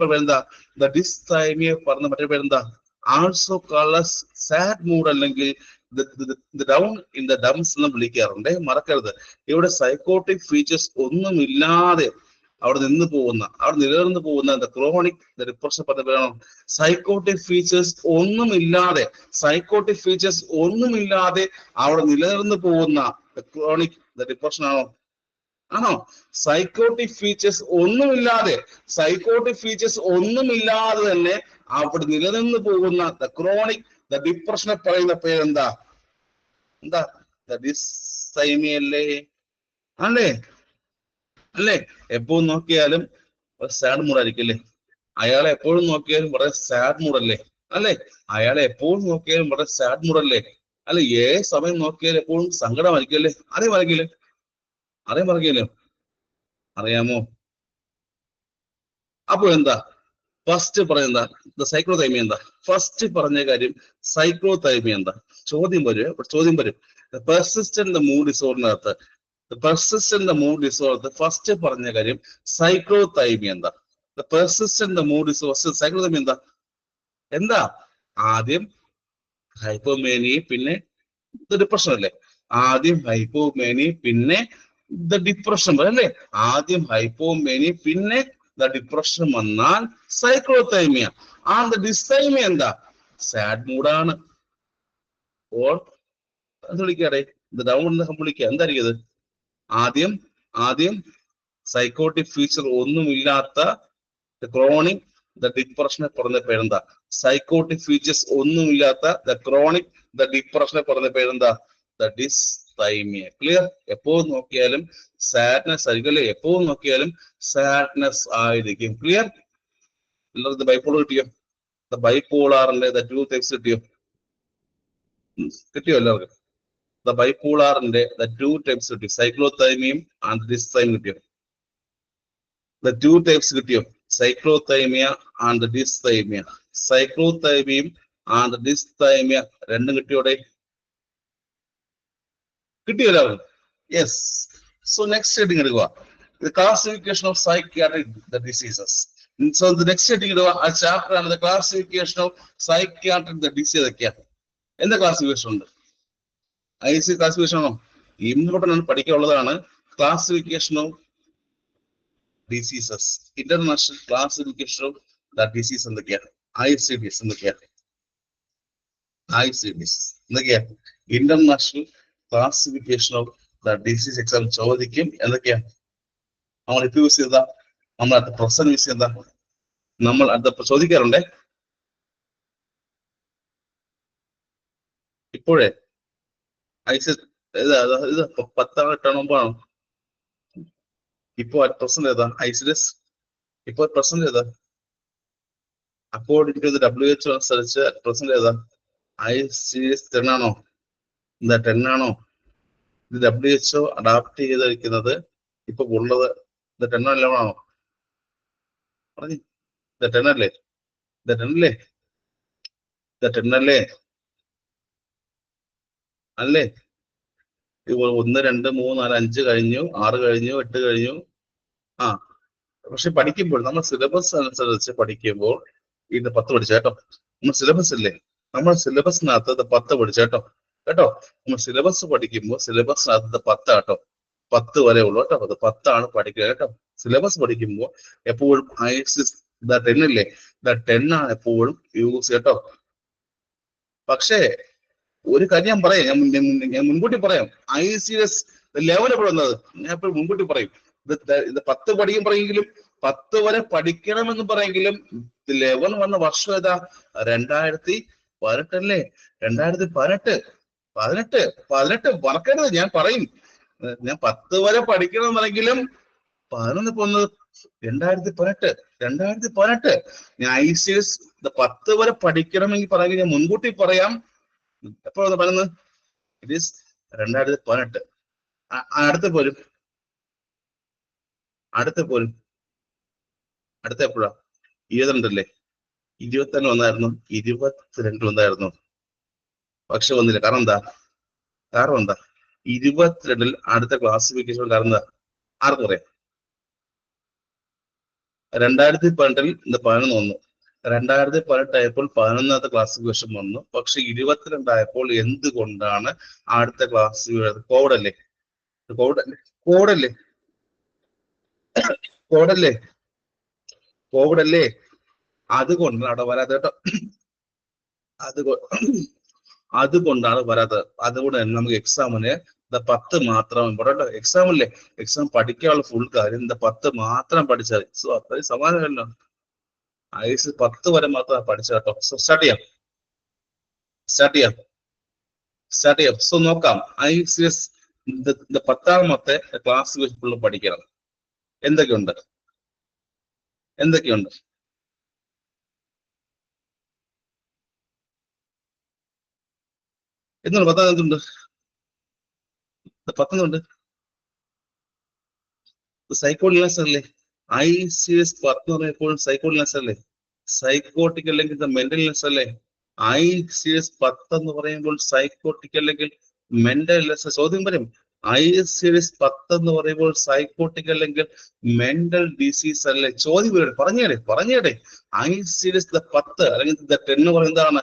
പറഞ്ഞ മറ്റേ പേരെന്താ? ആൾസോ കളസ് സാഡ് മൂഡ് അല്ലെങ്കിൽ ഡൗൺ ഇൻ ദ ഡംസ് എന്ന് വിളിക്കാറുണ്ട്. മറക്കരുത്, ഇവിടെ സൈക്കോട്ടിക് ഫീച്ചേഴ്സ് ഒന്നുമില്ലാതെ അവിടെ നിന്ന് പോകുന്ന, അവിടെ നിലനിന്ന് പോകുന്ന ദ ക്രോണിക് ദ ഡിപ്രഷൻ പറഞ്ഞ സൈക്കോട്ടിക് ഫീച്ചേഴ്സ് ഒന്നുമില്ലാതെ, സൈക്കോട്ടിക് ഫീച്ചേഴ്സ് ഒന്നുമില്ലാതെ അവിടെ നിലനിന്ന് പോകുന്ന ദ ക്രോണിക് ദ ഡിപ്രഷൻ ആണോ? ആണോ? സൈക്കോട്ടിക് ഫീച്ചേഴ്സ് ഒന്നുമില്ലാതെ, സൈക്കോട്ടിക് ഫീച്ചേഴ്സ് ഒന്നുമില്ലാതെ തന്നെ അവിടെ നിലനിന്ന് പോകുന്ന ദ ക്രോണിക് ദ ഡിപ്രഷനെ പറയുന്ന പേരെന്താ? എന്താ? ഡിസൈമിയല്ലേ? അല്ലേ? അല്ലേ? എപ്പോഴും നോക്കിയാലും സാഡ് മൂഡായിരിക്കും അല്ലേ? അയാളെ എപ്പോഴും നോക്കിയാലും വളരെ സാഡ് മൂഡല്ലേ? അല്ലേ? അയാളെ എപ്പോഴും നോക്കിയാലും വളരെ സാഡ് മൂഡല്ലേ? അല്ലെ? ഏത് സമയം നോക്കിയാലും എപ്പോഴും സങ്കടമായിരിക്കും അല്ലേ? അറിയാമായിരിക്കില്ലേ? അറിയാമായിരിക്കില്ലേ? അറിയാമോ? അപ്പൊ എന്താ ഫസ്റ്റ് പറയുന്ന സൈക്ലോതൈമി എന്താ? ഫസ്റ്റ് പറഞ്ഞ കാര്യം സൈക്ലോതൈമി എന്താ? ചോദ്യം വരും. പെർസിസ്റ്റന്റ് മൂഡ് ഡിസോർഡറിനകത്ത്, പെർസിസ്റ്റന്റ് മൂഡ് ഡിസോർഡർ ഫസ്റ്റ് പറഞ്ഞ കാര്യം സൈക്ലോതൈമി എന്താ? പെർസിസ്റ്റന്റ് മൂഡ് ഡിസോർഡർ സൈക്ലോതൈമി എന്താ? ആദ്യം ഹൈപ്പോമേനി, പിന്നെ ഡിപ്രഷൻ അല്ലേ? ആദ്യം ഹൈപ്പോമേനി, പിന്നെ ദ ഡിപ്രഷൻ അല്ലേ? ആദ്യം ഹൈപ്പോമേനി, പിന്നെ ദ ഡിപ്രഷൻ വന്നാൽ സൈക്ലോതൈമിയ. ആ ദ ഡിസൈമിയ എന്താ? സാഡ് മൂഡാണ്. ഓർ വിളിക്കാടെ ഡൗൺ വിളിക്കുക. എന്തായിരിക്കും ഇത്? ആദ്യം സൈക്കോട്ടിക് ഫീച്ചർ ഒന്നുമില്ലാത്ത ക്രോണിക് ദ ഡിപ്രഷനെ പറഞ്ഞ പേരെന്താ? സൈക്കോട്ടിക് ഫീച്ചേഴ്സ് ഒന്നുമില്ലാത്ത ദ ക്രോണിക് ദ ഡിപ്രഷനെ പറഞ്ഞ പേരെന്താ? ദ ഡിസൈമിയ. ക്ലിയർ? എപ്പോഴും നോക്കിയാലും സാഡ്നെസ് ആയിരിക്കും അല്ലെ? എപ്പോഴും നോക്കിയാലും സാഡ്നെസ് ആയിരിക്കും. ക്ലിയർ? എല്ലാവർക്കും ബൈപോളർ കിട്ടിയോ? ബൈപോളാറിന്റെ ദ ടു ടൈപ്സ് കിട്ടിയോ? എല്ലാവർക്കും? ദ ബൈപോളാറിന്റെ ദ ടു ടൈപ്സ് കിട്ടിയോ? സൈക്ലോതൈമിയും ആൻഡ് ഡിസൈമിയും കിട്ടിയോ? ദ ടു ടൈപ്സ് കിട്ടിയോ? സൈക്ലോതൈമിയ ആൻഡ് ഡിസ്തൈമിയ. സൈക്ലോതൈമിയും ആൻഡ് ഡിസ്തൈമിയ രണ്ടും കിട്ടിയോടെ? കിട്ടിയോ എല്ലാവരും? യെസ്. സോ നെക്സ്റ്റ് ഹെഡിങ് എടുക്കുക, the classification of psychiatric diseases. So the next heading എടുക്കുക, ആ ചാപ്റ്റർ ആണ് the classification of psychiatric disease. ഏതൊക്കെയാണ്? എന്താ ക്ലാസിഫിക്കേഷൻ ഉണ്ട്? IC ക്ലാസിഫിക്കേഷൻ ആണോ? ഇമ്പോർട്ടൻ്റ് പഠിക്കാനുള്ളതാണ്. Classification of diseases, international classification of the disease എന്തൊക്കെയാണ്? ICDs എന്തൊക്കെയാണ്? ICDs എന്തൊക്കെയാ? International classification of the disease exam ചോദിക്കും. എന്തൊക്കെയാ നമ്മൾ ഇപ്പൊ യൂസ് ചെയ്താ? നമ്മൾ അടുത്ത പ്രസന്റ് യൂസ് ചെയ്താ? നമ്മൾ അടുത്ത ചോദിക്കാറുണ്ടേ ഇപ്പോഴേ. IC ഇത് 10 8 ഇപ്പൊ പ്രസന്റ് ഏതാ? ICDs ഇപ്പൊ പ്രസന്റ് ഏതാ? അക്കോർഡിംഗ് ടു ദ WHO അനുസരിച്ച് പ്രസന്റ് ഏതാ? ICDs 10 ആണോ? എന്താ 10 ആണോ? ഇത് WHO അഡാപ്റ്റ് ചെയ്തിരിക്കുന്നത് ഇപ്പൊ ഉള്ളത് 10 11 പറഞ്ഞു? 10 അല്ലേ? 10 അല്ലേ? 10 അല്ലേ? അല്ലേ? 1 2 3 4 5 കഴിഞ്ഞു, 6 കഴിഞ്ഞു, 8 കഴിഞ്ഞു. ആ പക്ഷെ പഠിക്കുമ്പോൾ നമ്മൾ സിലബസ് അനുസരിച്ച് പഠിക്കുമ്പോൾ ഇത് 10 പഠിച്ച കേട്ടോ. നമ്മൾ സിലബസ് ഇല്ലേ? നമ്മൾ സിലബസിനകത്ത് 10 പഠിച്ച കേട്ടോ. നമ്മൾ സിലബസ് പഠിക്കുമ്പോൾ സിലബസിനകത്ത് 10 കേട്ടോ. 10 വരെ ഉള്ളു കേട്ടോ. അത് 10 ആണ് പഠിക്കുക കേട്ടോ. സിലബസ് പഠിക്കുമ്പോൾ എപ്പോഴും ICDs 10 ഇല്ലേ? 10 ആണ് എപ്പോഴും യൂസ് കേട്ടോ. പക്ഷേ ഒരു കാര്യം ഞാൻ പറയാം, ഞാൻ മുൻകൂട്ടി പറയാം. ICDs ലെവൽ എവിടെ വന്നത് ഞാൻ എപ്പോഴും മുൻകൂട്ടി പറയും. ഇത് 10 പഠിക്കും പറയെങ്കിലും 10 വരെ പഠിക്കണമെന്ന് പറയെങ്കിലും ലെവൽ വന്ന വർഷം ഏതാ? 2018 അല്ലേ? 2018 മറക്കരുത്. ഞാൻ പറയും, ഞാൻ 10 വരെ പഠിക്കണമെന്നെങ്കിലും 11 പോന്നത് 2018. ഞാൻ ICDs 10 വരെ പഠിക്കണമെങ്കിൽ പറയുമെങ്കിൽ ഞാൻ മുൻകൂട്ടി പറയാം. എപ്പോഴാണ് പറയുന്നത്? It is 2018. അടുത്ത പോലും അടുത്ത എപ്പോഴാ? 22 അല്ലേ? 22 വന്നായിരുന്നു, 22 വന്നായിരുന്നു. പക്ഷെ വന്നില്ല. കാരണം എന്താ? 22 അടുത്ത ക്ലാസിഫിക്കേഷൻ. കാരണം എന്താ? ആർക്കും പറയാം. 2018 11 വന്നു. 2018 ആയപ്പോൾ 11ാമത്തെ ക്ലാസിഫിക്കേഷൻ വന്നു. പക്ഷെ 22 ആയപ്പോൾ എന്തുകൊണ്ടാണ് അടുത്ത ക്ലാസിഫിക്കേഷൻ? കോഡല്ലേ? കോവിഡല്ലേ? കോവിഡല്ലേ? അതുകൊണ്ടാണ് അവിടെ വരാതെ കേട്ടോ. അതുകൊണ്ടാണ് വരാത്തത്. അതുകൊണ്ട് തന്നെ നമുക്ക് എക്സാമിന് 10 മാത്രം ഇമ്പോർട്ടൻ്റ്. എക്സാം അല്ലേ? എക്സാം പഠിക്കാനുള്ള ഫുൾ കാര്യം 10 മാത്രം പഠിച്ചാൽ മതി. സോ അത്രയും സമാനമല്ലോ. IS 10 വരെ മാത്രം പഠിച്ച കേട്ടോ. സോ സ്റ്റാർട്ട് ചെയ്യാം. സോ നോക്കാം. ICS 10ാമത്തെ ക്ലാസ് ഫുള്ള് പഠിക്കണം. എന്തൊക്കെയുണ്ട്? എന്തുണ്ട്? 10 എന്തുണ്ട്? 10 സൈക്കോളിനാസ് അല്ലേ? ICS 10 എന്ന് പറയുമ്പോൾ സൈക്കോളിനാസ് അല്ലേ? സൈക്കോട്ടിക് അല്ലെങ്കിൽ മെന്റൽനെസ് അല്ലേ? ICS 10 എന്ന് പറയുമ്പോൾ സൈക്കോട്ടിക് അല്ലെങ്കിൽ മെന്റൽനെസ്. ചോദ്യം വരും. ICS 10 എന്ന് പറയുമ്പോൾ സൈക്കോട്ടിക് അല്ലെങ്കിൽ മെന്റൽ ഡിസീസ് അല്ലേ? ചോദ്യം വരും. പറഞ്ഞേടെ. ICS 10 അല്ലെങ്കിൽ 10 എന്ന് പറയുന്നതാണ്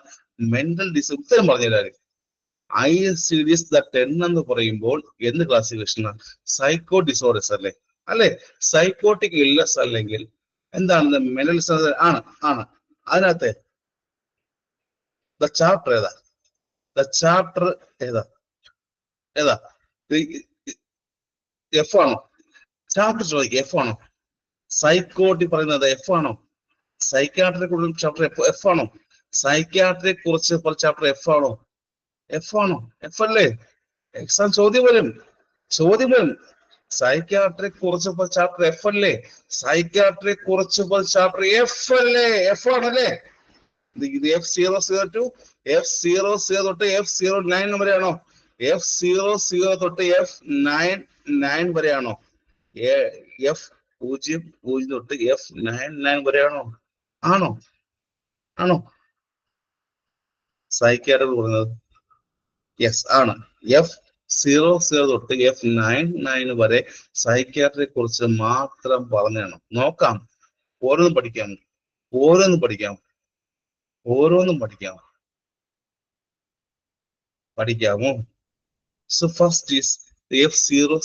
മെന്റൽ ഡിസീസ്. ഉത്തരം പറഞ്ഞുതരാം. ICS 10 എന്ന് പറയുമ്പോൾ എന്ത് ക്ലാസിഫിക്കേഷനാണ്? സൈക്കോ ഡിസോർഡേഴ്സ് അല്ലേ? സൈക്കോട്ടിക് ഇൽനെസ് അല്ലെങ്കിൽ എന്താണ് മെന്റൽ ആണ്. അതിനകത്ത് ചാപ്റ്റർ ഏതാ? F ആണോ? ചാപ്റ്റർ ചോദിക്കുക. F ആണോ? സൈക്കോട്ടിക് പറയുന്നത് F ആണോ? സൈക്യാട്രിയെ കുറിച്ച് ചാപ്റ്റർ F ആണോ? സൈക്യാട്രിയെ കുറിച്ച് ചാപ്റ്റർ F ആണോ? F അല്ലേ? എക്സാം ചോദ്യം വരും. സൈക്യാട്രിയെ കുറിച്ച് ചാപ്റ്റർ F അല്ലേ? സൈക്യാട്രിയെ കുറിച്ച് ചാപ്റ്റർ F അല്ലേ? F ആണല്ലേ? ഇത് F002, F00 തൊട്ട് F09 വരെയാണോ? F00 തൊട്ട് F99 വരെയാണോ? F00 തൊട്ട് F99 വരെയാണോ? ആണോ? സൈക്യാട്രി പറയുന്നത് യെസ് ആണ്. F00 തൊട്ട് F99 വരെ സൈക്യാട്രിയെ കുറിച്ച് മാത്രം പറഞ്ഞാണ്. നോക്കാം. ഓരോന്നും പഠിക്കാമോ? സോ ഫസ്റ്റ് ഈസ് F00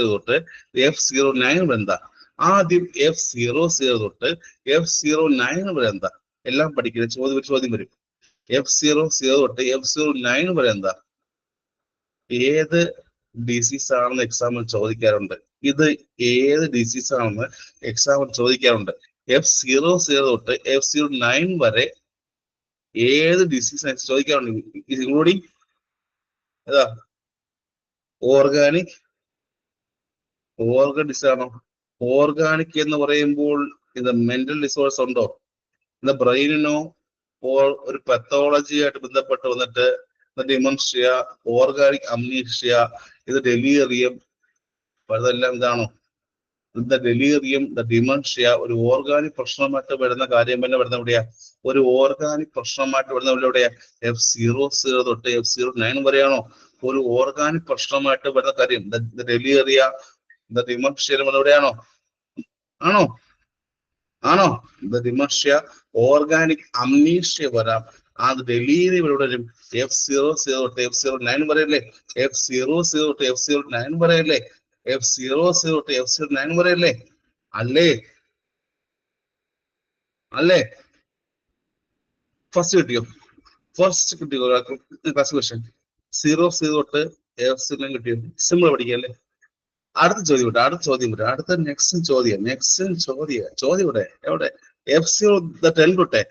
തൊട്ട് F09 വരെ എന്താ? ആദ്യം F00 തൊട്ട് F09 വരെ എന്താ? എല്ലാം പഠിക്കുന്നത്. ചോദ്യം വരും. F00 തൊട്ട് F09 വരെ എന്താ? ഏത് ഡിസീസ് ആണെന്ന് എക്സാമിൽ ചോദിക്കാറുണ്ട്. ഇത് ഏത് ഡിസീസ് ആണെന്ന് എക്സാമിൽ ചോദിക്കാറുണ്ട്. F00 തൊട്ട് F09 വരെ ഏത് ഡിസീസ് ചോദിക്കാറുണ്ട്? ഇൻക്ലൂഡിങ് ഏതാ? ഓർഗാനിക് ഡിസീസ് ആണോ? ഓർഗാനിക് എന്ന് പറയുമ്പോൾ ഇത് മെന്റൽ ഡിസോർഡേഴ്സ് ഉണ്ടോ? ഇത് ബ്രെയിനിനോ ഒരു പത്തോളജി ആയിട്ട് ബന്ധപ്പെട്ട് വന്നിട്ട് ഡിമൻഷ്യ, ഓർഗാനിക് അംനീഷ്യ, ഇത് ഡെലീറിയം, അതെല്ലാം ഇതാണോ? ഡെലീറിയം, ഡിമൻഷ്യ ഒരു ഓർഗാനിക് പ്രശ്നമായിട്ട് വരുന്ന കാര്യം തന്നെ വരുന്ന എവിടെയാ? ഒരു ഓർഗാനിക് പ്രശ്നമായിട്ട് വരുന്ന എവിടെയാ? F00 തൊട്ട് F09 വരെയാണോ ഒരു ഓർഗാനിക് പ്രശ്നമായിട്ട് വരുന്ന കാര്യം? ഡെലീറിയ, ഡിമൻഷ്യ എവിടെയാണോ? ആണോ? ഡിമൻഷ്യ, ഓർഗാനിക് അംനീഷ്യ വരാം. അത് ഡെലീറിയം ഇവിടെ വരും. F00 തൊട്ട് F09 വരെയല്ലേ? F00 തൊട്ട് F09 വരെയല്ലേ? F00 തൊട്ട് F09 വരെയല്ലേ? അല്ലേ? ഫസ്റ്റ് കിട്ടിയോ? ക്ലാസ് ക്വസ്റ്റ്യൻ 00 തൊട്ട് F09 കിട്ടിയോ? സിമ്പിൾ പഠിക്കല്ലേ? അടുത്ത ചോദ്യം വരും. അടുത്ത നെക്സ്റ്റ് ചോദ്യം ഇവിടെ എവിടെ? F0 10 തൊട്ട്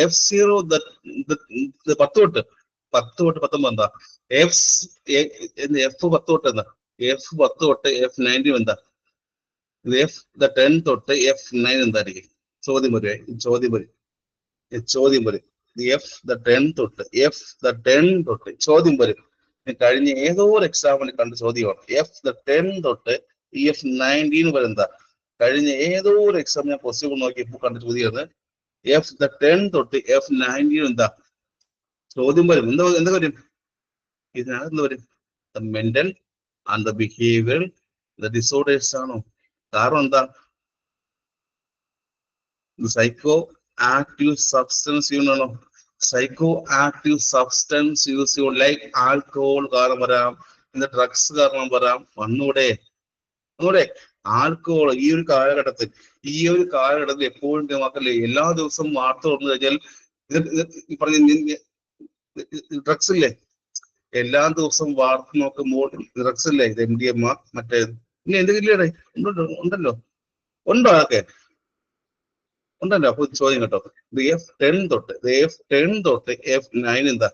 F0 10 തൊട്ട് 19 എന്താ? F10 തൊട്ട് എന്താ? F10 തൊട്ട് F19 എന്താ? F10 തൊട്ട് F9 എന്തായിരിക്കും? ചോദ്യം വരും. F10 തൊട്ട് ചോദ്യം വരും. കഴിഞ്ഞ ഏതോ ഒരു എക്സാമിന് കണ്ട ചോദ്യമാണ്. F10 തൊട്ട് F19 വരെ എന്താ? കഴിഞ്ഞ ഏതോ ഒരു എക്സാം ഞാൻ പോസിബിൾ നോക്കിയപ്പോൾ കണ്ട ചോദ്യമാണ്. F10 തൊട്ട് F19 എന്താ? ചോദ്യം വരും. എന്താ വരും? ഇതിനകത്ത് എന്ത് വരും? മെന്റൽ ആൻഡ് ബിഹേവിയർ ഡിസോർഡേഴ്സ് ആണോ? കാരണം എന്താ? സൈക്കോ ആക്റ്റീവ് സബ്സ്റ്റൻസ് യൂസ് ആണോ? സൈക്കോ ആക്റ്റീവ് സബ്സ്റ്റൻസ് യൂസ് ചെയ്യും. ലൈക്ക് ആൽക്കഹോൾ കാരണം വരാം, ഡ്രഗ്സ് കാരണം വരാം. ഒന്നുകൂടെ ആൽക്കഹോൾ ഈ ഒരു കാലഘട്ടത്തിൽ എപ്പോഴും നമുക്കല്ലേ എല്ലാ ദിവസവും വാർത്ത വന്നു കഴിഞ്ഞാൽ ഇത് പറഞ്ഞ ഡ്രഗ്സ് ഇല്ലേ, എല്ലാ ദിവസവും വാർത്ത നോക്കുമ്പോൾ ഡ്രഗ്സ് ഇല്ലേ, ഇത് MDMA മറ്റേ ഇനി എന്തെങ്കിലും ഉണ്ടല്ലോ ഉണ്ടോ അതൊക്കെ ഉണ്ടല്ലോ. അപ്പൊ ചോദ്യം കേട്ടോ, F10 തൊട്ട് F9 എന്താ,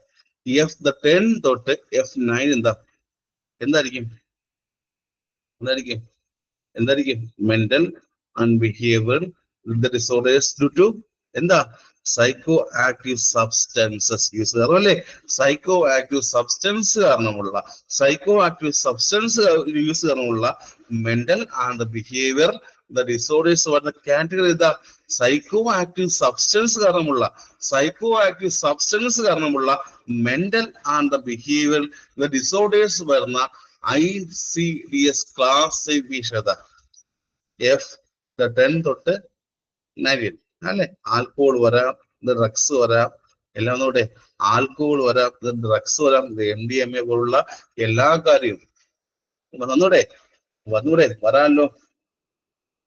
F10 തൊട്ട് F9 എന്തായിരിക്കും mental and behaviour disorders due to എന്താ സൈക്കോ ആക്റ്റീവ് സബ്സ്റ്റൻസസ് യൂസ് അല്ലേ, സൈക്കോ ആക്റ്റീവ് സബ്സ്റ്റൻസ് യൂസ് കാരണമുള്ള മെന്റൽ ആൻഡ് ബിഹേവിയർ ഡിസോർഡേഴ്സ് വരുന്ന കാറ്റഗറി ഇതാ, സൈക്കോ ആക്റ്റീവ് സബ്സ്റ്റൻസ് കാരണമുള്ള മെന്റൽ ആൻഡ് ബിഹേവിയർ ഡിസോർഡേഴ്സ് വരുന്ന ICDS ക്ലാസിഫിക്കേഷൻ F10 തൊട്ട് 9 അല്ലെ. ആൽക്കഹോൾ വരാം, ഡ്രഗ്സ് വരാം, എല്ലാം ഒന്നുകൂടെ ആൽക്കഹോൾ വരാം, ഡ്രഗ്സ് വരാം, MDMA പോലുള്ള എല്ലാ കാര്യവും വന്നൂടെ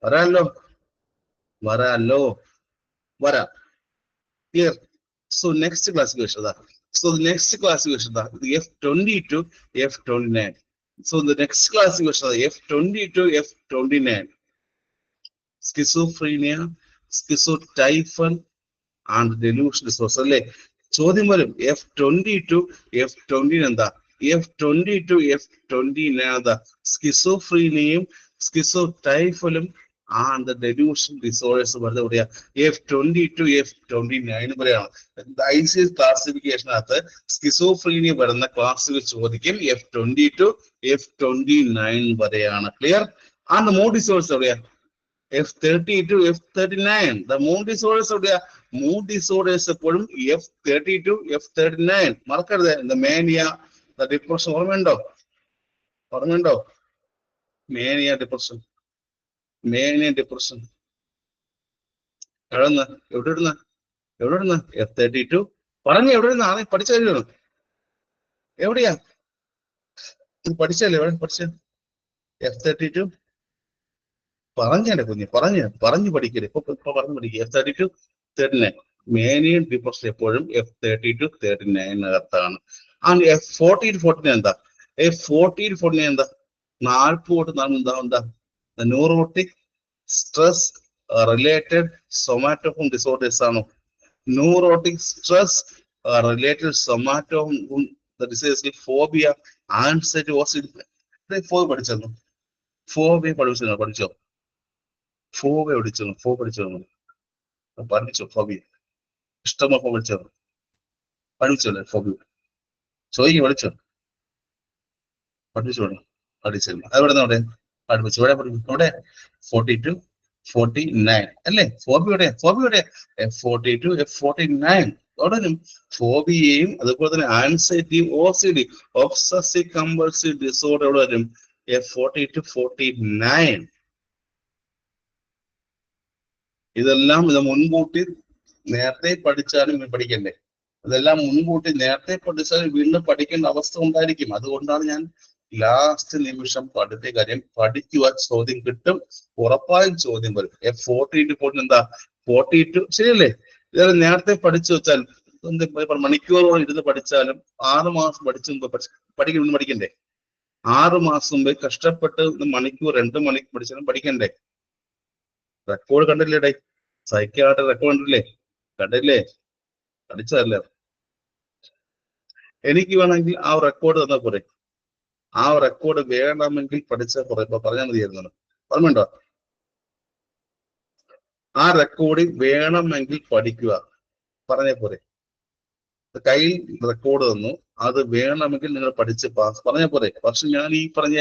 വരാല്ലോ വരാം. Clear? So next classification F20 to F29. So the next classification F20 to F29. Schizophrenia, schizotypal and delusion disorder അല്ലേ. ചോദ്യം വരും F20 to F29 എന്താ, F20 to F29 എന്താ, സ്കിസോഫ്രീനിയയും സ്കിസോടൈഫലും ആൻഡ് ഡെലൂഷൻ ഡിസോർഡേഴ്സ് വെറുതെ പറയാ F20 to F29 പറയാണ്. ICS ക്ലാസിഫിക്കേഷനകത്ത് സ്കിസോഫ്രീനിയ വരുന്ന ക്ലാസ്സുകൾ ചോദിക്കും F20 to F29 വരെയാണ്. ക്ലിയർ? ആൻഡ് മൂഡ് ഡിസോർഡേഴ്സ് എവിടെയാ, F30 to F39. The mood disorders എവിടെയാ, മൂഡ് ഡിസോർഡേഴ്സ് എപ്പോഴും F30 to F39. മറക്കരുത്. The mania, the depression ഓർമ്മയുണ്ടോ? മേനിയ ഡിപ്രഷൻ എവിടെ ഇടുന്ന F32 പറഞ്ഞു, എവിടെ ഇരുന്ന് ആദ്യം പഠിച്ചാലും എവിടെയാ പഠിച്ചല്ലേ, പഠിച്ച F32 പറഞ്ഞേ കുഞ്ഞ്, പറഞ്ഞു പഠിക്കരുത്. ഇപ്പൊ പറഞ്ഞു പഠിക്കുക. F32 39 മേനിയൻ ഡിപ്രഷൻ എപ്പോഴും F30 to 39 ആണ്. F40 to 49 എന്താ, F40 to 49 എന്താ, 40 എന്താ, neurotic stress related somatoform disorders ആണോ, neurotic stress related somatoform disease, phobia, anxiety, phobia പഠിച്ചോ, ഫോബിയ ഇഷ്ടമോ പഠിച്ചോല്ലേ, ഫോബിയ ചോദിക്കും പഠിച്ചില്ല അതെവിടെ പഠിപ്പിച്ചു ഇവിടെ 40 to 49 അല്ലേ. ഫോബിയുടെ F40 to F49 തുടരും. ഫോബിയയും അതുപോലെ തന്നെ ആൻസൈറ്റിയും OCD ഒബ്സസീവ് കമ്പൾസീവ് ഡിസോർഡർ എവിടെ വരും, F40 to 49. ഇതെല്ലാം ഇത് മുൻകൂട്ടി നേരത്തെ പഠിച്ചാലും പഠിക്കണ്ടേ, ഇതെല്ലാം മുൻകൂട്ടി നേരത്തെ പഠിച്ചാലും വീണ്ടും പഠിക്കേണ്ട അവസ്ഥ ഉണ്ടായിരിക്കും. അതുകൊണ്ടാണ് ഞാൻ ലാസ്റ്റ് നിമിഷം പഠിപ്പിച്ച കാര്യം പഠിക്കുക, ചോദ്യം കിട്ടും, ഉറപ്പായും ചോദ്യം വരും. F40 to 40 എന്താ, 42 ശരിയല്ലേ. ഇതൊക്കെ നേരത്തെ പഠിച്ചു വെച്ചാൽ മണിക്കൂറോളം ഇരുന്ന് പഠിച്ചാലും 6 മാസം പഠിക്കണ്ടേ, 6 മാസം മുമ്പ് കഷ്ടപ്പെട്ട് മണിക്കൂർ 2 മണിക്കൂർ പഠിച്ചാലും പഠിക്കണ്ടേ. റെക്കോർഡ് കണ്ടില്ലേ, സൈക്കിയാട്രി റെക്കോർഡ് കണ്ടില്ലേ, പഠിച്ചതല്ലേ. എനിക്ക് വേണമെങ്കിൽ ആ റെക്കോർഡ് തന്നാൽ പോരെ, ആ റെക്കോർഡ് വേണമെങ്കിൽ പഠിച്ചാൽ കുറെ പറഞ്ഞാൽ മതിയായിരുന്നു. ഓർമ്മയുണ്ടോ? ആ റെക്കോർഡ് വേണമെങ്കിൽ പഠിക്കുക, പറഞ്ഞേ പോരെ. കയ്യിൽ റെക്കോർഡ് തന്നു, അത് വേണമെങ്കിൽ നിങ്ങൾ പഠിച്ച് പാസ് പറഞ്ഞ പോരെ. പക്ഷെ ഞാൻ ഈ പറഞ്ഞ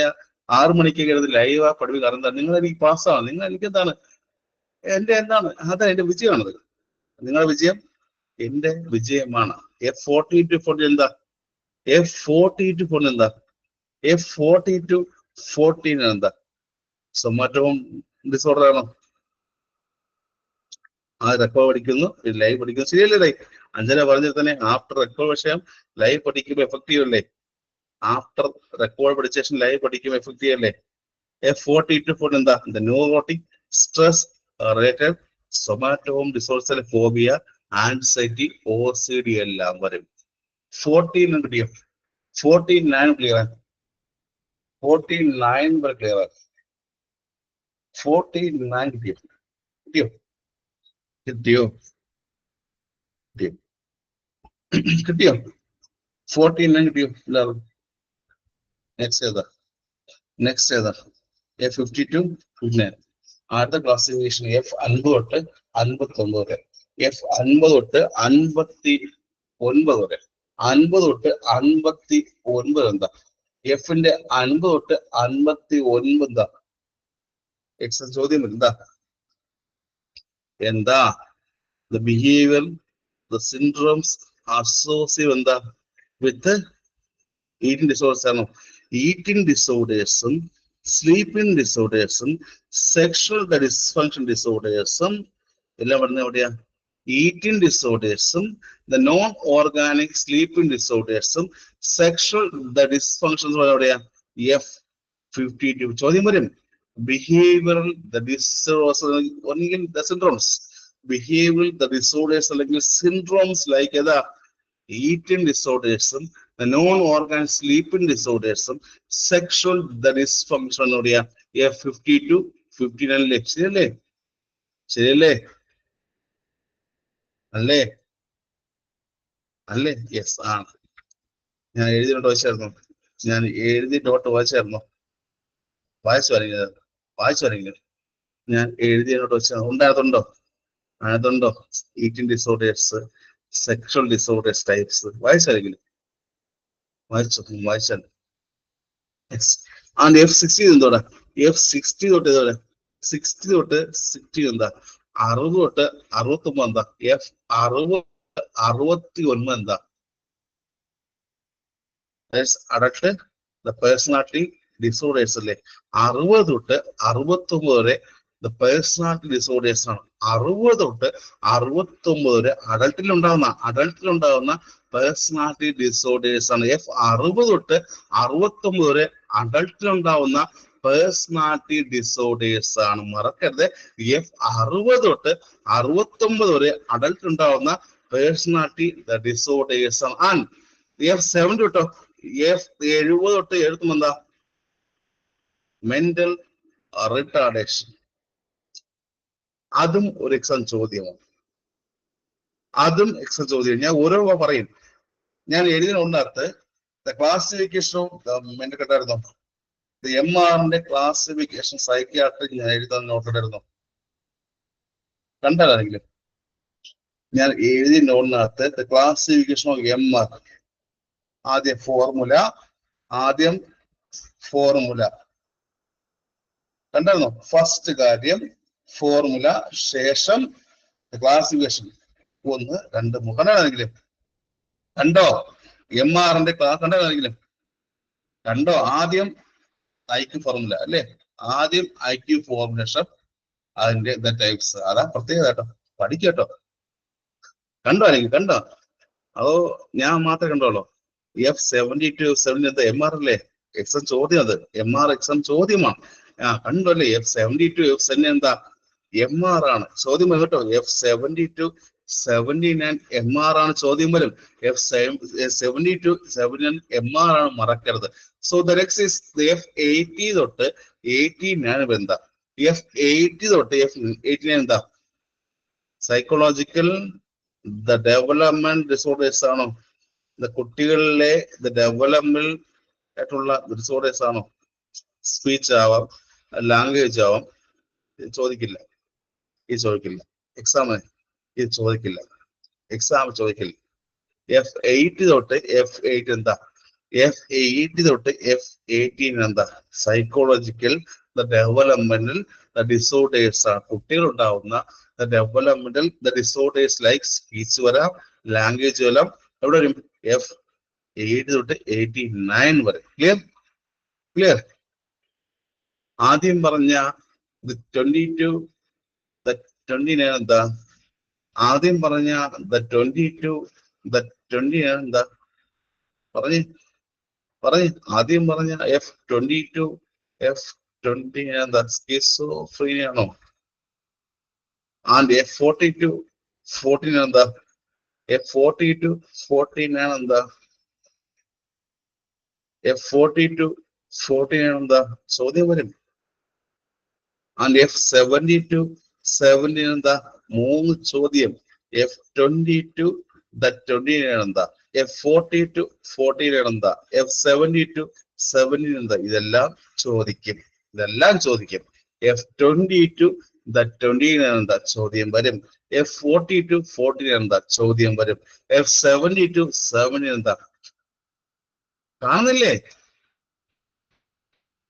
6 മണിക്ക് ലൈവാ പഠിപ്പിക്കുക. കാരണം എന്താ, നിങ്ങൾ എനിക്ക് പാസ്സാണ്, നിങ്ങൾ എനിക്ക് എന്താണ് എന്താണ് അതാ എന്റെ വിജയമാണത്. നിങ്ങളുടെ വിജയം എന്റെ വിജയമാണ്. F40 to 40 എന്താ, F40 to 40 എന്താ, F40 to 14 എന്താ, സൊമാറ്റോഫോം ഡിസോർഡർ ആണോ. ആ റെക്കോർഡ് പഠിക്കുന്നു, ലൈവ് പഠിക്കുന്നു, ശരിയല്ലേ. അഞ്ജന പറഞ്ഞാൽ തന്നെ ആഫ്റ്റർ റെക്കോർഡ് വിഷയം ലൈവ് പഠിക്കുമ്പോൾ എഫക്റ്റീവ് അല്ലേ, ആഫ്റ്റർ റെക്കോർഡ് പഠിച്ച ശേഷം ലൈവ് പഠിക്കുമ്പോൾ എഫക്റ്റീവ് അല്ലേ. F42 എന്താ? The neurotic stress related somatome disorder, phobia, anxiety, OCD എല്ലാം വരും. 14 കിട്ടിയോ? 49 ക്ലിയർ ആണ്. 49 വരെ ക്ലിയർ ആണ്. 49 കിട്ടിയോ? കിട്ടിയോ? കിട്ടിയോ? കിട്ടിയോ? കിട്ടിയോ? 49 കിട്ടിയോ? എല്ലാവരും നെക്സ്റ്റ് ഏതാ? നെക്സ്റ്റ് ഏതാ? F52 പിന്നെ അടുത്ത ക്ലാസിഫിക്കേഷൻ F50 തൊട്ട് 59 വരെ. F50 തൊട്ട് 59 വരെ. 50 തൊട്ട് 59 എന്താ? എഫിന്റെ 50 തൊട്ട് 59 എന്താ? എക്സ് ചോദ്യം എന്താ? എന്താ? The behavior, the syndromes associated എന്താ with eating disorders ആണോ? Eating disorders-ഉം സ്ലീപ്പിംഗ് ഡിസോർഡേഴ്സും സെക്ഷൽ ഡിസ്ഫങ്ഷൻ ഡിസോർഡേഴ്സും എല്ലാം പറഞ്ഞ എവിടെയാ? ഈറ്റിംഗ് ഡിസോർഡേഴ്സും ദ നോൺ ഓർഗാനിക് സ്ലീപ്പിംഗ് ഡിസോർഡേഴ്സും സെക്ഷൽ ഡിസ്ഫങ്ഷൻ എവിടെയാ? F52 ചോദ്യം വരും. ബിഹേവിയറൽ ഒന്നുകിൽ സിൻഡ്രോംസ്, ബിഹേവിയറൽ ഡിസോർഡേഴ്സ് അല്ലെങ്കിൽ സിൻഡ്രോംസ് ലൈക്ക് ഏതാ? ഈറ്റിംഗ് ഡിസോർഡേഴ്സും നോൺ ഓർഗാനിക് സ്ലീപ്പിംഗ് ഡിസോർഡേഴ്സും സെക്ഷൽ ഡിസ്ഫങ്ഷൻ എന്ന് പറയാ F52 59. ശരിയല്ലേ? ശരിയല്ലേ? അല്ലേ? അല്ലേ? യെസ് ആണ്. ഞാൻ എഴുതി നോട്ട് വായിച്ചായിരുന്നു. ഞാൻ എഴുതി നോട്ട് വായിച്ചായിരുന്നു. വായിച്ചു വരങ്ങില്ല. ഞാൻ എഴുതിയ നോട്ട് വായിച്ച ഉണ്ടായതുണ്ടോ? അതുണ്ടോ? Eating disorders, sexual disorders types വായിച്ചായിരിക്കില്ല. വായിച്ചാൽ ആൻഡ് F60 എന്തോടാ? F60 തൊട്ട് ഇതോടെ 60 തൊട്ട് 60 എന്താ? 60 തൊട്ട് 69 എന്താ? F60 69 എന്താ? അടട്ട് ദ പേഴ്സണാലിറ്റി ഡിസോർഡേഴ്സ് അല്ലേ? 60 തൊട്ട് 69 വരെ ദ പേഴ്സണാലിറ്റി ഡിസോർഡേഴ്സ് ആണ്. 60 തൊട്ട് 69 വരെ അഡൾട്ടിലുണ്ടാകുന്ന പേഴ്സണാലിറ്റി ഡിസോർഡേഴ്സ് ആണ്. F60 തൊട്ട് 69 വരെ അഡൾട്ടിലുണ്ടാവുന്ന പേഴ്സണാലിറ്റി ഡിസോർഡേഴ്സ് ആണ്. മറക്കരുത്, F60 തൊട്ട് 69 വരെ അഡൾട്ടിലുണ്ടാവുന്ന പേഴ്സണാലിറ്റി ഡിസോർഡേഴ്സ് ആണ്. ആൻഡ് F70 തൊട്ടോ F70 തൊട്ട് 70 എന്താ? Mental retardation. അതും ഒരു എക്സാം ചോദ്യമാണ്. ഞാൻ ഓരോ പറയും. ഞാൻ എഴുതിയ ഒന്നകത്ത് ക്ലാസിഫിക്കേഷൻ ഓഫ് മെന്റൽ കേട്ടായിരുന്നോ? MRന്റെ ക്ലാസിഫിക്കേഷൻ സൈക്യാട്രിക് ഞാൻ എഴുതാൻ നോട്ടിട്ടായിരുന്നു. കണ്ടാലെങ്കിലും ഞാൻ എഴുതിയ നോട്ടിനകത്ത് ക്ലാസിഫിക്കേഷൻ ഓഫ് MR ആദ്യം ഫോർമുല കണ്ടായിരുന്നോ? ഫസ്റ്റ് കാര്യം ഫോർമുല, ശേഷം ക്ലാസിഫിക്കേഷൻ 1, 2, 3 കണ്ടാണെങ്കിലും കണ്ടോ? MRന്റെ ക്ലാസ് കണ്ടാണെങ്കിലും കണ്ടോ? ആദ്യം IQ ഫോർമുല അല്ലേ? ആദ്യം IQ ഫോർമുലേഷൻ, അതിന്റെ ടൈപ്സ്. അതാ പ്രത്യേകത കേട്ടോ. പഠിക്കട്ടോ. കണ്ടോ? അല്ലെങ്കിൽ കണ്ടോ? അതോ ഞാൻ മാത്രമേ കണ്ടോളൂ? F72 F70 MR അല്ലേ? എക്സാം ചോദ്യം. അത് MR എക്സാം ചോദ്യമാണ്. കണ്ടോ അല്ലേ? F72 F70 എന്താ? MR ആണ് ചോദ്യം കേട്ടോ. F72 79 MR ആണ് ചോദ്യം വരും. F72 79 MR ആണ്, മറക്കരുത്. So the next is F80 തൊട്ട് 89 എന്താ? F80 തൊട്ട് F89 എന്താ? സൈക്കോളജിക്കൽ ഡെവലപ്മെന്റ് ഡിസോർഡേഴ്സ് ആണോ? കുട്ടികളിലെ ഡെവലപ്മെന്റ് ആയിട്ടുള്ള ഡിസോർഡേഴ്സ് ആണോ? സ്പീച്ച് ആവാം, ലാംഗ്വേജ് ആവാം. ചോദിക്കില്ല. എക്സാം ചോദിക്കില്ല. F80 തൊട്ട് F8 എന്താ? F80 തൊട്ട് F18 എന്താ? സൈക്കോളജിക്കൽ ഡെവലപ്മെന്റൽ ഡിസോർഡേഴ്സ് ആണ്. കുട്ടികൾ ഉണ്ടാവുന്ന ഡെവലപ്മെന്റൽ ഡിസോർഡേഴ്സ് ലൈക്ക് സ്പീച്ച് വരാം, ലാംഗ്വേജ് വരാം. എവിടെ വരും? F80 തൊട്ട് 89 വരെ. ക്ലിയർ? ആദ്യം പറഞ്ഞ 29 എന്താ? ആദ്യം പറഞ്ഞ 29 എന്താ? പറഞ്ഞ് ആദ്യം പറഞ്ഞ F22 F20 എന്താ സ്കിസോഫ്രീനിയ ആണോ? ആൻഡ് F42 14 എന്താ? F42 14 ആണ് എന്താ? F42 14 ആണ് എന്താ? ചോദ്യം വരും. ആൻഡ് F72 17 എന്താ? 3 ചോദ്യം. F22 20 എന്താ? F42 14 എന്താ? F72 17 എന്താ? ഇതെല്ലാം ചോദിക്കും. F22 20 എന്താ? ചോദ്യം വരും. F42 14 എന്താ? ചോദ്യം വരും. F72 17 എന്താ? കാണുന്നില്ലേ?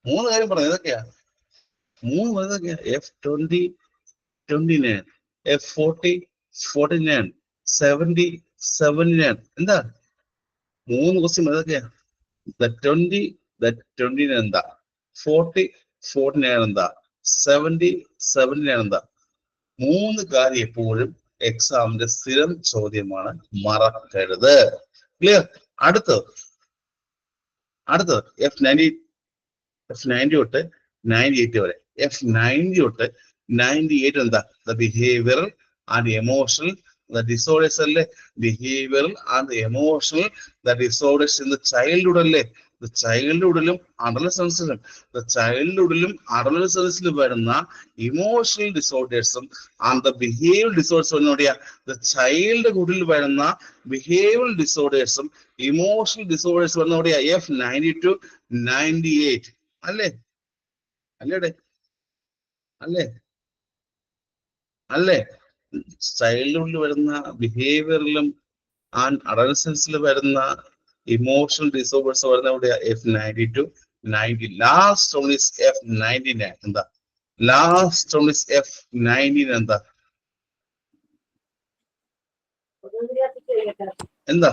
3 കാര്യം പറഞ്ഞു. ഇതൊക്കെയാ 3 ഇതൊക്കെയാ. F20 29, F40 49, 70 79. എന്താ 3 ക്വസ്റ്റ്യൻ ഏതൊക്കെയാ? 20 എന്താ? 40 49 എന്താ? 70 79 എന്താ? 3 കാര്യം എപ്പോഴും എക്സാമിന്റെ സ്ഥിരം ചോദ്യമാണ്, മറക്കരുത്. ക്ലിയർ? അടുത്തത് F90 തൊട്ട് 98 വരെ. F90 തൊട്ട് 98 എന്താ? The behavioural and emotional disorders അല്ലേ? Behavioural and emotional disorders in the childhood അല്ലേ? ചൈൽഡ്ഹുഡിലും അഡolescence വരുന്ന ഇമോഷണൽ ഡിസോർഡേഴ്സും ആൻഡ് ദ ബിഹേവിയർ ഡിസോർഡേഴ്സ് എന്നോടിയ ചൈൽഡ്ഹുഡിൽ വരുന്ന ബിഹേവിയർ ഡിസോർഡേഴ്സും ഇമോഷണൽ ഡിസോർഡേഴ്സ് വരുന്നോടിയ F92 98 അല്ലേ? അല്ലേ? ചൈൽഡ്ഹുഡിൽ വരുന്ന ബിഹേവിയറിലും ആൻഡ് അഡolescence വരുന്ന ഇമോഷണൽ ഡിസോർഡേഴ്സ് വരുന്ന F92 90. Last one is F99. എന്താ ലാസ്റ്റ് വൺ ഈസ് F19? എന്താ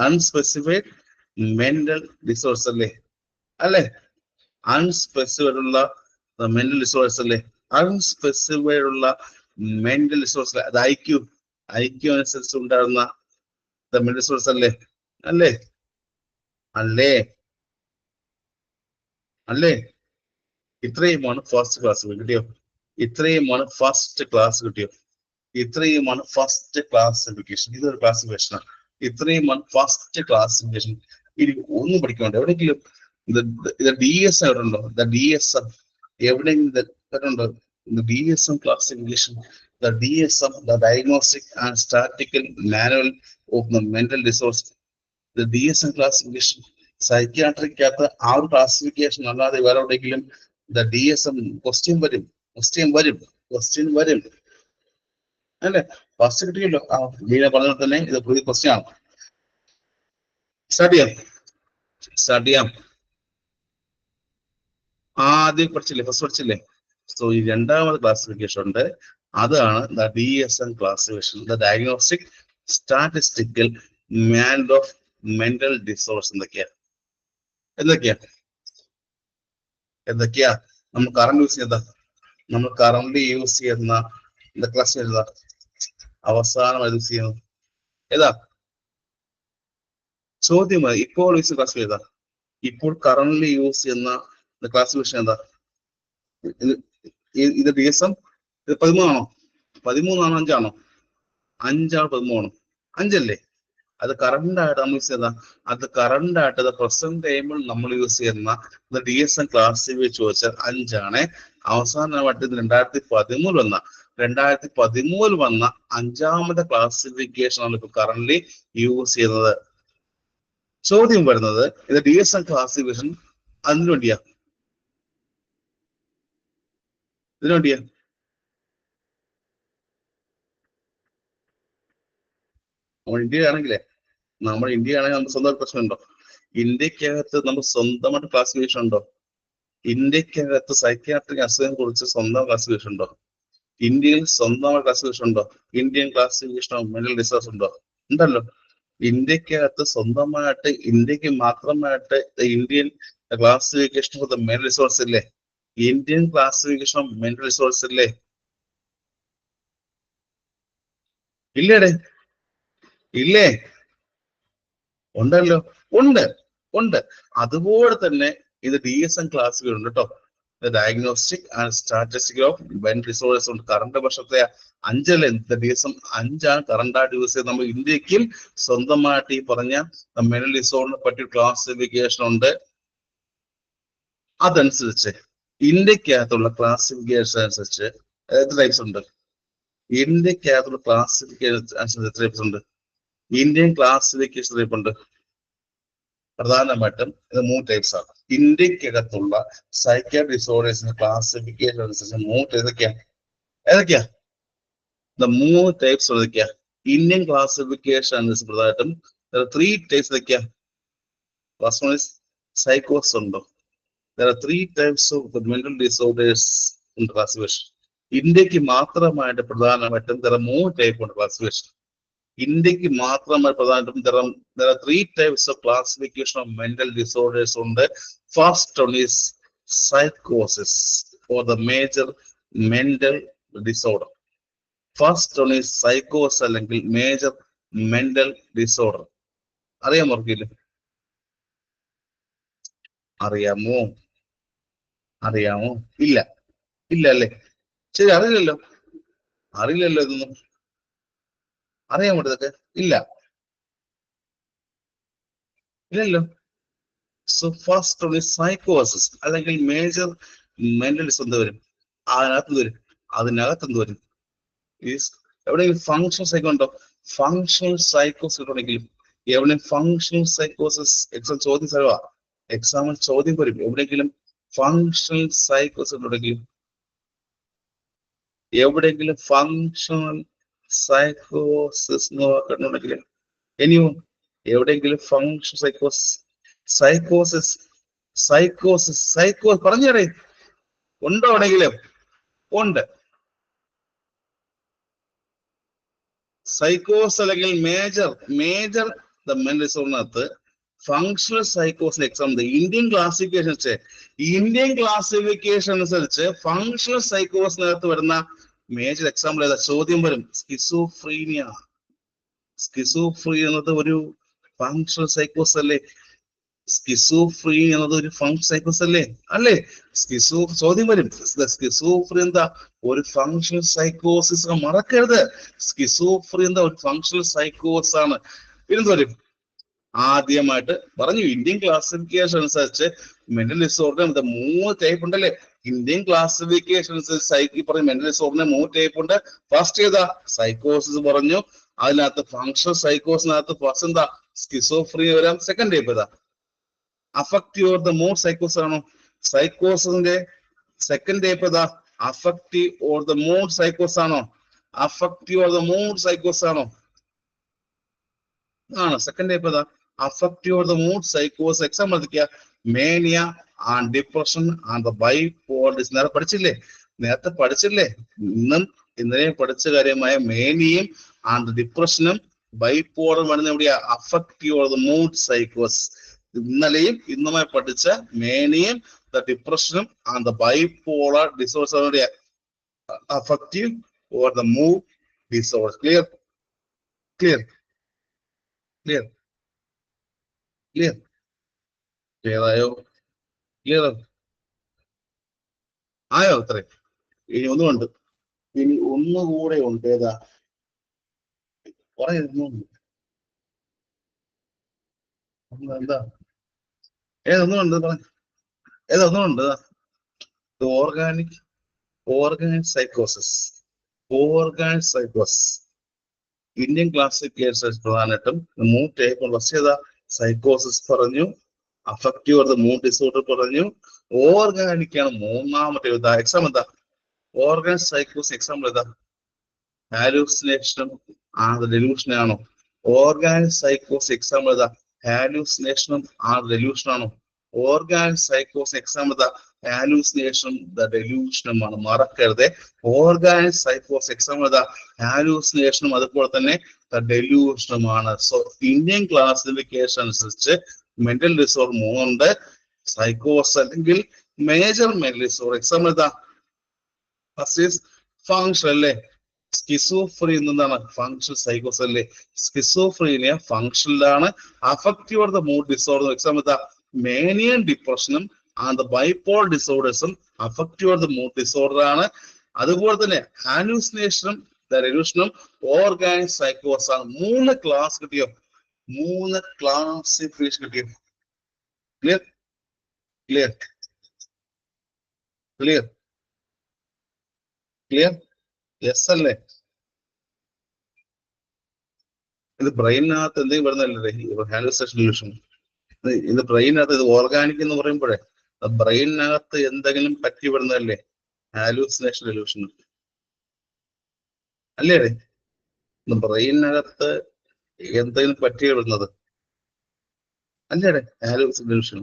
അൺസ്പെസിഫൈഡ് മെന്റൽ ഡിസോർഡേഴ്സ് അല്ലേ? അൺസ്പെസിഫൈഡ് ഉള്ള മെന്റൽ ഡിസോർഡേഴ്സ് അല്ലേ? അൺസ്പെസിഫൈഡ് ഉള്ള മെന്റൽ ഡിസോർഡേഴ്സ് അത് ഐക്യു അനുസരിച്ച് ഉണ്ടാകുന്ന മെന്റൽ ഡിസോർഡേഴ്സ് അല്ലേ? ഇത്രയുമാണ് ഫസ്റ്റ് ക്ലാസ് കിട്ടിയോ? ഇത്രയുമാണ് ഫസ്റ്റ് ക്ലാസിഫിക്കേഷൻ. ഇതൊരു ക്ലാസിഫിക്കേഷനാണ്. ഇത്രയുമാണ് ഫസ്റ്റ് ക്ലാസിഫിക്കേഷൻ. ഇനി ഒന്നും പഠിക്കണ്ട. എവിടെയെങ്കിലും ഇത് DS ഉണ്ടോ? DSM എവിടെയെങ്കിലും ഉണ്ടോ? DSM classification, the DSM, the Diagnostic and Statistical Manual of the Mental Disorders, the DSM classification, സൈക്യാട്രിക്കകത്ത് ആ ഒരു ക്ലാസിഫിക്കേഷൻ അല്ലാതെ വേറെ എവിടെയെങ്കിലും DSM ക്വസ്റ്റ്യൻ വരും അല്ലേ? ഫസ്റ്റ് കിട്ടിയല്ലോ. ലീന പറഞ്ഞ തന്നെ ഇത് പുതിയ ക്വസ്റ്റ്യൻ ആണ്. സ്റ്റാർട്ട് ചെയ്യാം. ആദ്യം ഫസ്റ്റ് പഠിച്ചില്ലേ? സോ ഈ രണ്ടാമത് ക്ലാസിഫിക്കേഷൻ ഉണ്ട്. അതാണ് DSM classification, the diagnostic statistical manual of mental disorders. എന്തൊക്കെയാ നമ്മൾ കറന്റ് യൂസ് ചെയ്യുന്ന ക്ലാസ് ഏതാ? അവസാനം യൂസ് ചെയ്യുന്നത് ഏതാ? ചോദ്യമായി ഇപ്പോൾ യൂസ് ക്ലാസ് ഏതാ? ഇപ്പോൾ കറന്റ് യൂസ് ചെയ്യുന്ന ക്ലാസിഫിക്കേഷൻ ഏതാ? ഇത് DSM 13 13 5 13 5 അത് കറണ്ട് ആയിട്ട് നമ്മൾ യൂസ് ചെയ്യുന്ന പ്രസന്റ് ടൈമിൽ നമ്മൾ യൂസ് ചെയ്യുന്ന DSM ക്ലാസിഫിക്കേഷൻ ചോദിച്ചാൽ 5. അവസാനമായിട്ട് 2013 വന്ന 5ാമത്തെ ക്ലാസിഫിക്കേഷൻ ആണ് ഇപ്പൊ കറന്റ് യൂസ് ചെയ്യുന്നത്. ചോദ്യം വരുന്നത് ഇത് DSM ക്ലാസിഫിക്കേഷൻ അതിനു വേണ്ടിയാ? നമ്മൾ ഇന്ത്യയിലാണെങ്കിൽ നമുക്ക് സ്വന്തം പ്രശ്നമുണ്ടോ? ഇന്ത്യക്കകത്ത് നമുക്ക് സ്വന്തമായിട്ട് ക്ലാസിഫിക്കേഷൻ ഉണ്ടോ? ഇന്ത്യക്കകത്ത് സൈക്യാട്രിക് അസുഖം കുറിച്ച് സ്വന്തം ക്ലാസിഫിക്കേഷൻ ഉണ്ടോ? ഇന്ത്യയിൽ സ്വന്തമായ ക്ലാസിഫിക്കേഷൻ ഉണ്ടോ? Indian classification of mental disorders ഉണ്ടോ? ഉണ്ടല്ലോ. ഇന്ത്യക്കകത്ത് സ്വന്തമായിട്ട് ഇന്ത്യക്ക് മാത്രമായിട്ട് Indian classification of the mental disorders ഇല്ലേ? Indian classification of mental disorders ഇല്ലേ? ഇല്ലേ? ഉണ്ടല്ലോ. ഉണ്ട്. ഉണ്ട്. അതുപോലെ തന്നെ ഇത് DSM ക്ലാസ്സുകളുണ്ട് കേട്ടോ. Diagnostic and statistic of mental disorders ഉണ്ട്. കറണ്ട് വർഷത്തെ 5 DSM 5 കറണ്ടായിട്ട് യൂസ് ചെയ്ത് നമ്മൾ ഇന്ത്യക്കും സ്വന്തമായിട്ട് ഈ പറഞ്ഞ മെന്റൽ ഡിസോർഡറിനെ പറ്റി ക്ലാസിഫിക്കേഷൻ ഉണ്ട്. അതനുസരിച്ച് ഇന്ത്യക്കകത്തുള്ള ക്ലാസിഫിക്കേഷൻ അനുസരിച്ച് എത്ര ടൈപ്സ് ഉണ്ട്? ഇന്ത്യക്കകത്തുള്ള ക്ലാസിഫിക്കേഷൻ അനുസരിച്ച് എത്ര ടൈപ്സ് ഉണ്ട്? ഇന്ത്യൻ ക്ലാസിഫിക്കേഷൻ ടൈപ്പ് ഉണ്ട്. പ്രധാനമായിട്ടും ഇത് 3 ടൈപ്സ് ആണ്. ഇന്ത്യക്കകത്തുള്ള സൈക്കാട്രിക് ഡിസോർഡേഴ്സിന്റെ ക്ലാസിഫിക്കേഷൻ അനുസരിച്ച് 3 ഏതൊക്കെയാ? 3 ടൈപ്സ് ഏതൊക്കെയാ? ഇന്ത്യൻ ക്ലാസിഫിക്കേഷൻ അനുസരിച്ച് പ്രധാനമായിട്ടും 3 ടൈപ്സ് ഏതൊക്കെയാ? ഫസ്റ്റ് വൺ ഇസ് സൈക്കോസിസ് ഉണ്ടോ? There are 3 types of the mental disorders in classification. ഇന്ത്യക്ക് മാത്രമായിട്ട് പ്രധാനമായിട്ടും there are 3 types of classification. ഇന്ത്യക്ക് മാത്രമായിട്ട് പ്രധാനമായിട്ടും there are 3 types of classification of mental disorders ഉണ്ട്. First one is psychosis or the major mental disorder. First one is psychosis അല്ലെങ്കിൽ major mental disorder. അറിയാമോ? അറിയാമോ? ഇല്ല അല്ലേ? ശരി, അറിയില്ലല്ലോ ഇതൊന്നും. അറിയാൻ പറ്റതൊക്കെ ഇല്ലല്ലോ. സോ ഫസ്റ്റ് ഓൺ സൈക്കോസിസ് അല്ലെങ്കിൽ മേജർ മെന്റൽ ഡിസോർഡർ വരും. അതിനകത്ത് എന്ത് വരും? എവിടെയെങ്കിലും ഫങ്ഷണൽ സൈക്കോ ഉണ്ടോ? ഫങ്ഷണൽ സൈക്കോസിസ് ഉണ്ടെങ്കിലും എവിടെയും ഫങ്ഷണൽ സൈക്കോസിസ് എക്സാമിൽ ചോദ്യം വരും. എവിടെയെങ്കിലും ഫങ്ഷണൽ സൈക്കോസിസ് ഉണ്ടെങ്കിലും എവിടെയെങ്കിലും ഫങ്ഷണൽ സൈക്കോസിസ് നോക്കുന്നുണ്ടെങ്കിൽ ഇനിയും എവിടെയെങ്കിലും ഫങ്ഷൻ സൈക്കോസിസ് പറഞ്ഞേ ഉണ്ടോ? എവിടെയെങ്കിലും ഉണ്ട്. സൈക്കോസ് അല്ലെങ്കിൽ മേജർ മെന്റൽ ഡിസോർഡറിനകത്ത് ഫങ്ഷണൽ സൈക്കോസിന് എക്സാം ഇന്ത്യൻ ക്ലാസിഫിക്കേഷൻ അനുസരിച്ച് ഫങ്ഷണൽ സൈക്കോസിനകത്ത് വരുന്ന മേജർ എക്സാമ്പിൾ ഏതാ? ചോദ്യം വരും. സ്കിസോഫ്രീനിയ എന്നത് ഒരു ഫങ്ഷണൽ സൈക്കോസ് അല്ലേ? സ്കിസോഫ്രീനിയ എന്നത് ഒരു ഫങ്ഷണൽ സൈക്കോസ് അല്ലേ? ചോദ്യം വരും. സ്കിസോഫ്രീ എന്താ? ഒരു ഫങ്ഷണൽ സൈക്കോസിസ്. മറക്കരുത്, സ്കിസോഫ്രീ എന്താ? ഒരു ഫങ്ഷണൽ സൈക്കോസ് ആണ്. പിന്നെന്ത് വരും? ആദ്യമായിട്ട് പറഞ്ഞു ഇന്ത്യൻ ക്ലാസിഫിക്കേഷൻ അനുസരിച്ച് മെന്റൽ ഡിസോർഡർ 3 ടൈപ്പ് ഉണ്ടല്ലേ? ഇന്ത്യൻ ക്ലാസിഫിക്കേഷൻ അനുസരിച്ച് മെന്റൽ ഡിസോർഡറിന് 3 ടൈപ്പ് ഉണ്ട്. ഫസ്റ്റ് ഏതാ? സൈക്കോസിസ് പറഞ്ഞു. അതിനകത്ത് ഫങ്ഷണൽ സൈക്കോസിനകത്ത് ഫസ്റ്റ് എന്താ? സ്കിസോഫ്രീനിയ വരാം. സെക്കൻഡ് ടൈപ്പ് ഏതാ? അഫക്റ്റീവ് ഓർ ദ മൂഡ് സൈക്കോസിസ് ആണോ? സൈക്കോസിന്റെ സെക്കൻഡ് ടൈപ്പ് ഏതാ? അഫക്റ്റീവ് ഓർ ദ മൂഡ് സൈക്കോസിസ് ആണോ? ആണ്. സെക്കൻഡ് ടൈപ്പ് ഏതാ? അഫക്റ്റീവ് ഓർ ദ മൂഡ് സൈക്കോസിസ്. എക്സാമ്പിൾ എന്തൊക്കെയാ? Mania and depression and bipolar disorder. നേരത്തെ പഠിച്ചില്ലേ? ഇന്നലെ പഠിച്ച കാര്യമായ മേനിയും ആൻഡ് ഡിപ്രഷനും ബൈപോളർ വരുന്ന എവിടെയാ? അഫക്റ്റീവ് ഓർ ദ മൂഡ് സൈക്കോസിസ്. ഇന്നലെയും ഇന്നുമായി പഠിച്ച മേനിയും ഡിപ്രഷനും ആൻഡ് ദ ബൈപോളർ ഡിസോർഡേഴ്സ് എവിടെയാ? Affective or the mood disorder. Clear ആയോ? അത്രേ. ഇനി ഒന്നുമുണ്ട്. ഇനി ഒന്നുകൂടെ ഉണ്ട്. ഏതാ? എന്താ? ഒന്നുമുണ്ട്. ഓർഗാനിക് സൈക്കോസിസ്. ഇന്ത്യൻ ക്ലാസിഫിക്കേഷൻ പ്രധാനമായിട്ടും 3 ടൈപ്പ്. ഫസ്റ്റ് ഏതാ? സൈക്കോസിസ് പറഞ്ഞു. Affective or the mood disorder പറഞ്ഞു. ഓർഗാനിക് ആണ് മൂന്നാമത്തെ. എക്സാം എന്താ? ഓർഗാനിക് സൈക്കോസിസ് എക്സാമ്പിൾ ഏതാ? ഹാലൂസിനേഷനും ഡെലൂഷൻ ആണോ? ഓർഗാനിക് സൈക്കോസിസ് എക്സാമ്പിൾ ഏതാ? ഹാലൂസിനേഷനും ഡെലൂഷൻ ആണോ? ഓർഗാനിക് സൈക്കോസിസ് എക്സാമ്പിൾ ഏതാ? ഹാലൂസിനേഷനും ഡെലൂഷനുമാണ്. മറക്കരുത്. ഓർഗാനിക് സൈക്കോസിസ് എക്സാമ്പിൾ ഏതാ? ഹാലൂസിനേഷനും അതുപോലെ തന്നെ ഡെലൂഷനുമാണ്. സോ ഇന്ത്യൻ ക്ലാസിഫിക്കേഷൻ അനുസരിച്ച് മെന്റൽ ഡിസോർഡർ 3 ഉണ്ട്. സൈക്കോസിസ് അല്ലെങ്കിൽ മേജർ മെന്റൽ ഡിസോർഡർ. എക്സാമ്പിൾ ഏതാ? ഫസ്റ്റ് ഈസ് ഫങ്ഷൻ അല്ലേ? സ്കിസോഫ്രീനിയ എന്താണ്? ഫങ്ഷണൽ സൈക്കോസല്ലേ. സ്കിസോഫ്രീനിയ ഫങ്ഷനിലാണ്. Affective of the mood disorder exam എന്താ? മേനിയൻ ഡിപ്രഷനും ബൈപോൾ ഡിസോർഡേഴ്സും affective of the mood disorder ആണ്. അതുപോലെ തന്നെ ഹാലൂസിനേഷനും ഡെലൂഷനും ഓർഗാനിക് സൈക്കോസ് ആണ്. 3 ക്ലാസ് കിട്ടിയോ? 3 ക്ലാസിഫിക്കേഷൻ കിട്ടിയോ? Clear? Clear? Clear? Clear? Yes അല്ലേ? ഇത് ബ്രെയിനകത്ത് എന്തെങ്കിലും വരുന്നല്ലേ ഹാലൂസിനേഷൻ ഡെലൂഷൻ? ഇത് ബ്രെയിനകത്ത്, ഇത് ഓർഗാനിക് എന്ന് പറയുമ്പോഴേ ബ്രെയിനകത്ത് എന്തെങ്കിലും പറ്റി വിടുന്നതല്ലേ ഹാലൂസിനേഷൻ ഡെലൂഷൻ അല്ലേ? ബ്രെയിനകത്ത് എന്തെങ്കിലും പറ്റി വിടുന്നത് അല്ലേ ഹാലൂസിനേഷൻ ഡെലൂഷൻ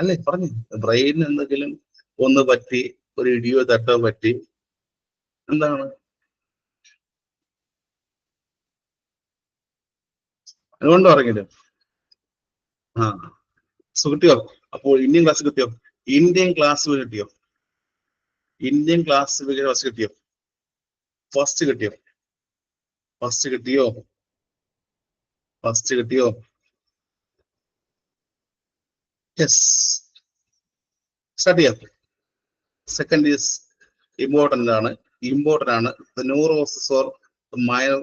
അല്ലേ? പറഞ്ഞു, ബ്രെയിൻ എന്തെങ്കിലും ഒന്ന് പറ്റി, ഒരു ഇടിയോ തട്ടോ പറ്റി, എന്താണ് അതുകൊണ്ട് പറഞ്ഞില്ലേ? ആ കിട്ടിയോ? അപ്പോൾ ഇന്ത്യൻ ക്ലാസ് കിട്ടിയോ? ഇന്ത്യൻ ക്ലാസ് കിട്ടിയോ? ഇന്ത്യൻ ക്ലാസിഫിക്കേഷൻ ഫസ്റ്റ് കിട്ടിയോ? ഫസ്റ്റ് കിട്ടിയോ? ഫസ്റ്റ് കിട്ടിയോ? ഫസ്റ്റ് കിട്ടിയോ? യെസ്, സ്റ്റാർട്ട് ചെയ്യാം. സെക്കൻഡ് ഈസ് ഇമ്പോർട്ടന്റ് ആണ്. Neurosis or minor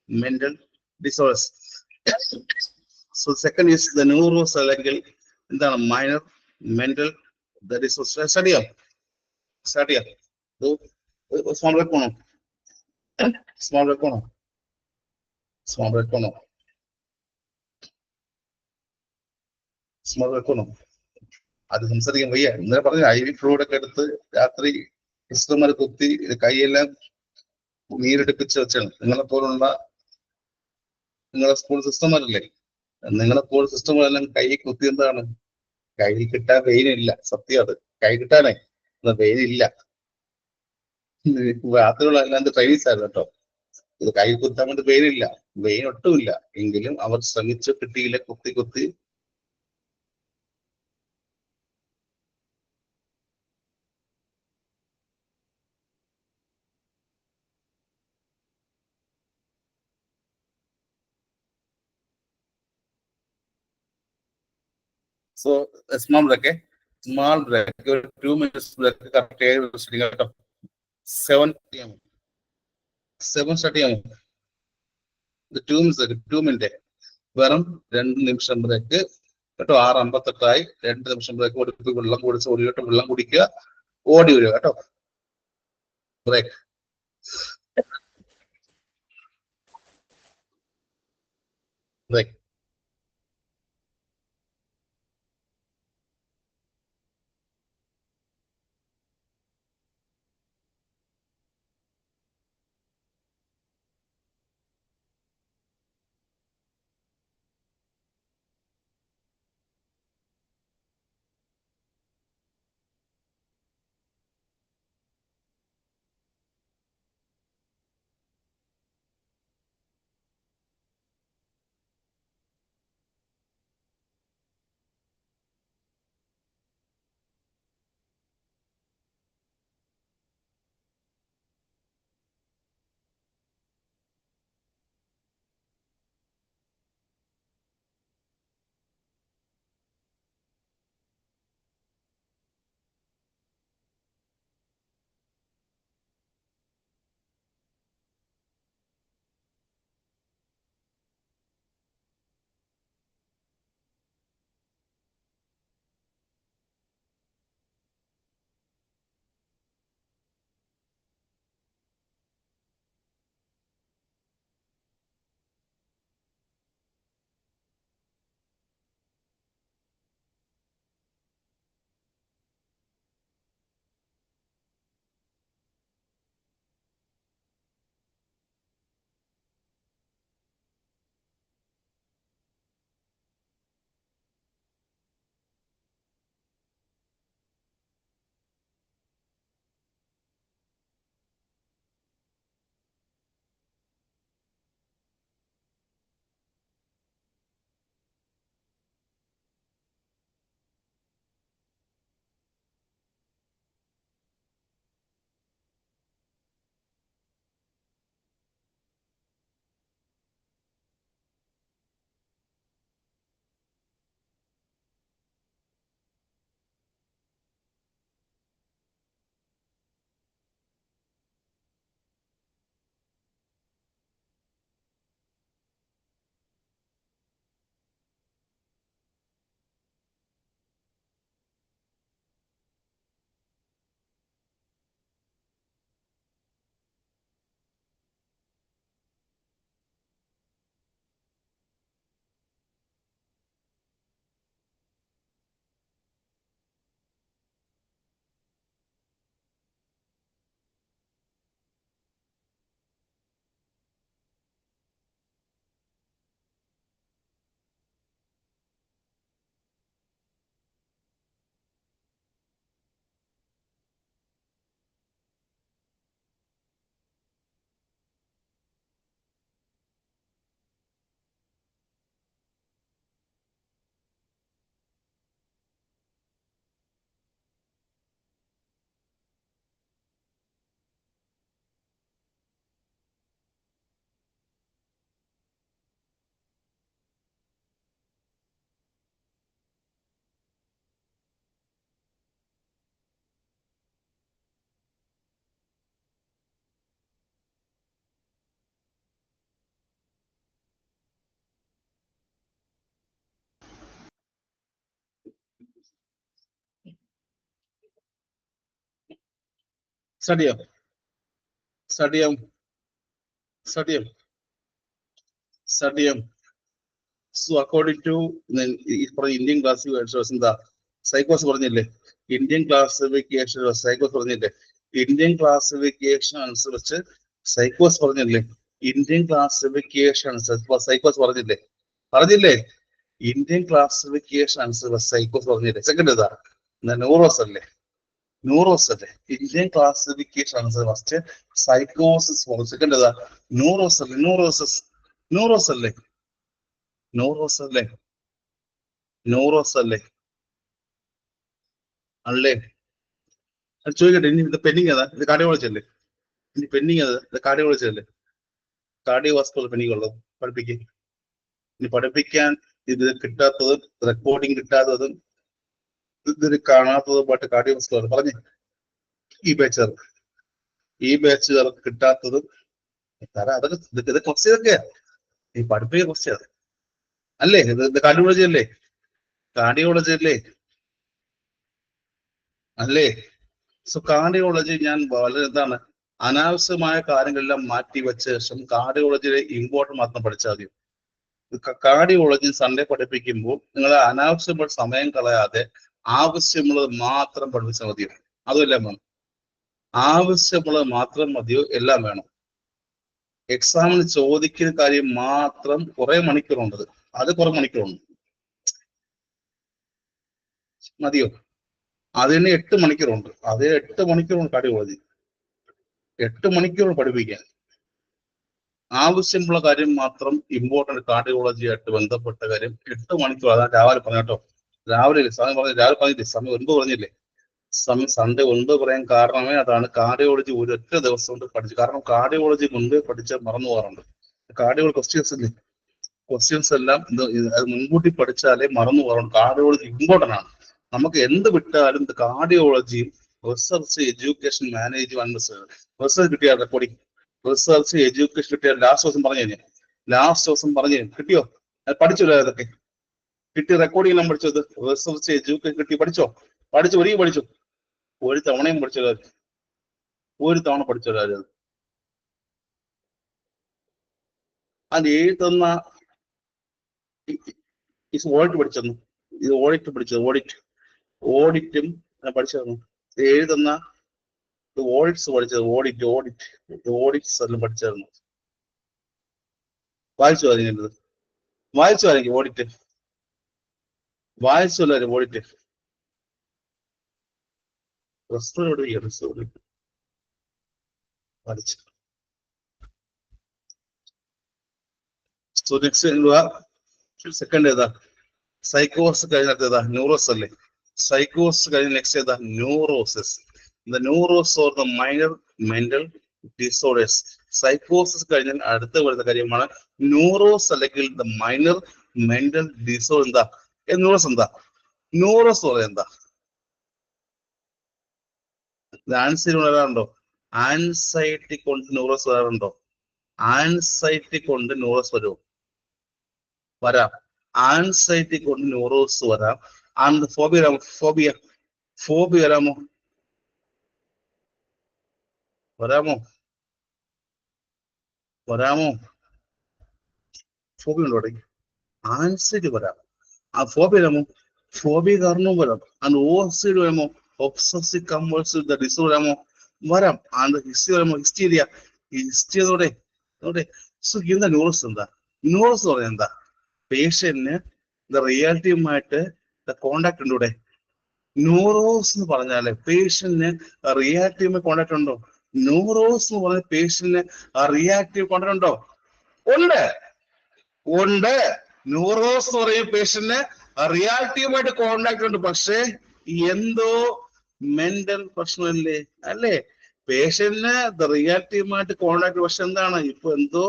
mental disorders. So second is the neurosis അല്ലെങ്കിൽ എന്താണ്? Minor mental disorders. സ്റ്റാർട്ട് ചെയ്യാം. സ്റ്റാർട്ട് ചെയ്യാം. സ്മോൾ ബ്രേക്ക് വേണോ? സ്മോൾ ബ്രേക്ക് വേണോ? സ്മോൾ ബ്രേക്ക് വേണോ? സ്മോൾ ബ്രേക്ക് വേണോ? അത് സംസാരിക്കാൻ വയ്യ. ഇന്നലെ പറഞ്ഞ IV ഫ്ലൂയിഡ് ഒക്കെ എടുത്ത് രാത്രി സിസ്റ്റർമാർ കുത്തി കൈയെല്ലാം നീരെടുപ്പിച്ച് വെച്ചാണ്. നിങ്ങളെ സ്കൂൾ സിസ്റ്റർമാരല്ലേ? നിങ്ങളെ സ്കൂൾ സിസ്റ്റർമാരെല്ലാം കൈ കുത്തി എന്താണ്? കയ്യിൽ കിട്ടാൻ വെയിനില്ല. സത്യം അത്. കൈ കിട്ടാനേ വെയിനില്ല. രാത്രിയുള്ള അല്ലാണ്ട് ട്രൈനീസ് ആയിരുന്നു കേട്ടോ. ഇത് കൈ കുത്താൻ വേണ്ടി വെയിനില്ല, വെയിൻ ഒട്ടുമില്ല. എങ്കിലും അവർ ശ്രമിച്ച് കിട്ടിയില്ല. കുത്തി കുത്തി. സോ സ്മാൾ ബ്രേക്ക് ഒരു 2 minutes ബ്രേക്ക് കറക്റ്റ് കേട്ടോ. 7 ചെയ്യാമോ? 7 സ്റ്റാർട്ട് ചെയ്യാമോ? 2 മിനിറ്റ് വെറും 2 നിമിഷം ബ്രേക്ക് കേട്ടോ. 6:58 2 നിമിഷം ബ്രേക്ക്. വെള്ളം കുടിച്ച് ഓടിയിട്ട് വെള്ളം കുടിക്കുക, ഓടി വരിക കേട്ടോ. ബ്രേക്ക്. ബ്രേക്ക്. സ്റ്റഡിയം സ്റ്റഡിയം സ്റ്റഡിയം സ്റ്റഡിയം. So according to Indian classification എന്താ സൈക്കോസ് പറഞ്ഞില്ലേ, ഇന്ത്യൻ ക്ലാസിഫിക്കേഷൻ സൈക്കോസ് പറഞ്ഞില്ലേ, ഇന്ത്യൻ ക്ലാസിഫിക്കേഷൻ അനുസരിച്ച് സൈക്കോസ് പറഞ്ഞില്ലേ, ഇന്ത്യൻ ക്ലാസിഫിക്കേഷൻ അനുസരിച്ച് സൈക്കോസ് പറഞ്ഞില്ലേ, പറഞ്ഞില്ലേ, ഇന്ത്യൻ ക്ലാസിഫിക്കേഷൻ അനുസരിച്ച് സൈക്കോസ് പറഞ്ഞില്ലേ. സെക്കൻഡ് ഇതാ ന്യൂറോസ് അല്ലേ, ന്യൂറോസ് അല്ലേ, ഇന്ത്യൻ ക്ലാസിഫിക്കേഷൻ അനുസരിച്ച് ഫസ്റ്റ് സൈക്കോസിസ് പറഞ്ഞു. സെക്കൻഡ് ഇതാ ന്യൂറോസ് അല്ലേ, ന്യൂറോസിസ്, ന്യൂറോസ് അല്ലേ, ന്യൂറോസ് അല്ലേ, ന്യൂറോസ് അല്ലേ, അല്ലേ. അത് ചോദിക്കട്ടെ, ഇനി ഇത് പെൻഡിങ് ഏതാ, ഇത് കാർഡിയോളജി അല്ലേ, ഇനി പെൻഡിങ് ഏതാ, ഇത് കാർഡിയോളജി അല്ലേ, കാർഡിയോവാസ്കുലർ പെൻഡിങ് ഉള്ളത് പഠിപ്പിക്കും. ഇനി പഠിപ്പിക്കാൻ ഇത് കിട്ടാത്തതും റെക്കോർഡിങ് കിട്ടാത്തതും ഇതിന് കാണാത്തതുമായിട്ട് കാർഡിയോവാസ്കുലർ പറഞ്ഞ് ഈ ബാച്ചുകാർ കിട്ടാത്തതും അതൊക്കെ ഇത് ക്വസ്റ്റ്യൻ ഒക്കെയാ, ഈ പഠിപ്പിക്കുന്ന ക്വസ്റ്റ്യൻ അല്ലേ, ഇത് കാർഡിയോളജി അല്ലേ, കാർഡിയോളജി അല്ലേ, അല്ലേ. സോ കാർഡിയോളജി ഞാൻ വളരെ എന്താണ് അനാവശ്യമായ കാര്യങ്ങളെല്ലാം മാറ്റി വെച്ച ശേഷം കാർഡിയോളജിയുടെ ഇമ്പോർട്ടൻറ്റ് മാത്രം പഠിച്ചാൽ മതി. കാർഡിയോളജി സൺഡേ പഠിപ്പിക്കുമ്പോൾ നിങ്ങൾ അനാവശ്യമായ സമയം കളയാതെ ആവശ്യമുള്ളത് മാത്രം പഠിപ്പിച്ചാൽ മതിയോ, അതുമെല്ലാം വേണം, ആവശ്യമുള്ളത് മാത്രം മതിയോ, എല്ലാം വേണം. എക്സാമിന് ചോദിക്കുന്ന കാര്യം മാത്രം കുറെ മണിക്കൂറുണ്ട്, അത് കുറെ മണിക്കൂറുണ്ട് മതിയോ, അതിന് 8 മണിക്കൂറുണ്ട്, അതേ 8 മണിക്കൂറുണ്ട് കാർഡിയോളജി, 8 മണിക്കൂർ പഠിപ്പിക്കാൻ. ആവശ്യമുള്ള കാര്യം മാത്രം ഇമ്പോർട്ടന്റ് കാർഡിയോളജി ആയിട്ട് ബന്ധപ്പെട്ട കാര്യം 8 മണിക്കൂർ. അതാണ് രാവിലെ പറഞ്ഞ കേട്ടോ, രാവിലെ സമയം പറഞ്ഞ രാവിലെ പറഞ്ഞില്ലേ, സമയം 9 പറഞ്ഞില്ലേ, സമയം സൺഡേ 9 പറയാൻ കാരണമേ അതാണ്. കാർഡിയോളജി ഒരൊറ്റ ദിവസം കൊണ്ട് പഠിച്ചു, കാരണം കാർഡിയോളജി മുൻപേ പഠിച്ചാൽ മറന്നു പോകാറുണ്ട്. കാർഡിയോളജി ക്വസ്റ്റ്യൻസ് ഇല്ലേ, ക്വസ്റ്റ്യൻസ് എല്ലാം അത് മുൻകൂട്ടി പഠിച്ചാലേ മറന്നു പോകാറുണ്ട്. കാർഡിയോളജി ഇമ്പോർട്ടന്റ് ആണ്. നമുക്ക് എന്ത് വിട്ടാലും കാർഡിയോളജിയും റിസർച്ച് എഡ്യൂക്കേഷൻ മാനേജ്മെന്റ് റിസർച്ച് കിട്ടിയ റെക്കോർഡിങ്, റിസർച്ച് എഡ്യൂക്കേഷൻ കിട്ടിയ ലാസ്റ്റ് ദിവസം പറഞ്ഞു കിട്ടിയോ, പഠിച്ചല്ലോ, അതൊക്കെ കിട്ടി, റെക്കോർഡിംഗ് എല്ലാം പഠിച്ചത്, റിസർച്ച് എഡ്യൂക്കേഷൻ കിട്ടി, പഠിച്ചോ, പഠിച്ചു ഒരു തവണയും പഠിച്ചല്ലോ, ഒരു തവണ പഠിച്ചല്ലോ അത്. അത് എഴുതുന്ന ഓഡിറ്റ് പഠിച്ചെന്നു, ഇത് ഓഡിറ്റ് പഠിച്ചത്, ഓഡിറ്റും പഠിച്ചു. എഴുതുന്ന ഓഡിറ്റ്സ് പഠിച്ചത്, ഓഡിറ്റ്സ് എല്ലാം പഠിച്ചായിരുന്നു. വായിച്ചു അറിഞ്ഞത്, വായിച്ചു ആയിരിക്കും ഓഡിറ്റ്, വായിച്ചു എല്ലാവരും ഓഡിറ്റ്. പഠിച്ചു. സെക്കൻഡ് ഏതാ, സൈക്കോസ് കഴിഞ്ഞിട്ട് ഏതാ, ന്യൂറോസ് അല്ലേ, സൈക്കോസ് കഴിഞ്ഞ നെക്സ്റ്റ് ഏതാ, neurosis. The neurosis or the minor mental disorders. സൈക്കോസിസ് കഴിഞ്ഞാൽ അടുത്ത വരുന്ന കാര്യമാണ് ന്യൂറോസ് അല്ലെങ്കിൽ ദ മൈനർ മെന്റൽ ഡിസോർഡർ. എന്താ ന്യൂറോസ്, എന്താ ന്യൂറോസ് പറയാ, എന്താ ആൻസൈറ്റി വരാറുണ്ടോ, ആൻസൈറ്റി കൊണ്ട് ന്യൂറോസ് വരാറുണ്ടോ, ആൻസൈറ്റി കൊണ്ട് ന്യൂറോസ് വരുമോ, വരാം, ആൻസൈറ്റി കൊണ്ട് ന്യൂറോസ് വരാം. ആൻഡ് ഫോബിയ വരാമോ, ഫോബിയ ഉണ്ടോ, ആൻസൈറ്റി വരാം. ആ ഫോബിയ വരാമോ, ഫോബിയ കാരണവും വരാം. ആൻഡ് ഓസിഡ് വരാമോ, ഒബ്സസീവ് കമ്പൾസീവ് ഡിസോർഡർ വരാമോ, വരാം. ആൻഡ് ഹിസ്റ്ററി വരാമോ, ഹിസ്റ്ററിയോടെ. സോ എന്താ ന്യൂറോസ്, എന്താ ന്യൂറോസ് പറയാൻ, എന്താ പേഷ്യന്റിന് റിയാലിറ്റിയുമായിട്ട് കോണ്ടാക്ട് ഉണ്ട്. ഇവിടെ ന്യൂറോസ് എന്ന് പറഞ്ഞാല് പേഷ്യന്റിന് റിയാക്റ്റീവ് കോണ്ടാക്ട് ഉണ്ടോ, ന്യൂറോസ് എന്ന് പറഞ്ഞ പേഷ്യന്റിന് റിയാക്റ്റീവ് കോണ്ടാക്ട് ഉണ്ടോ, ഉണ്ട്. ന്യൂറോസ് എന്ന് പറയുന്ന പേഷ്യന്റിന് റിയാക്റ്റീവുമായിട്ട് കോണ്ടാക്ട് ഉണ്ട്, പക്ഷേ എന്തോ മെന്റൽ പ്രശ്നമല്ലേ, അല്ലേ. പേഷ്യന്റിന് റിയാക്റ്റീവുമായിട്ട് കോണ്ടാക്ട്, പക്ഷെ എന്താണ് ഇപ്പൊ എന്തോ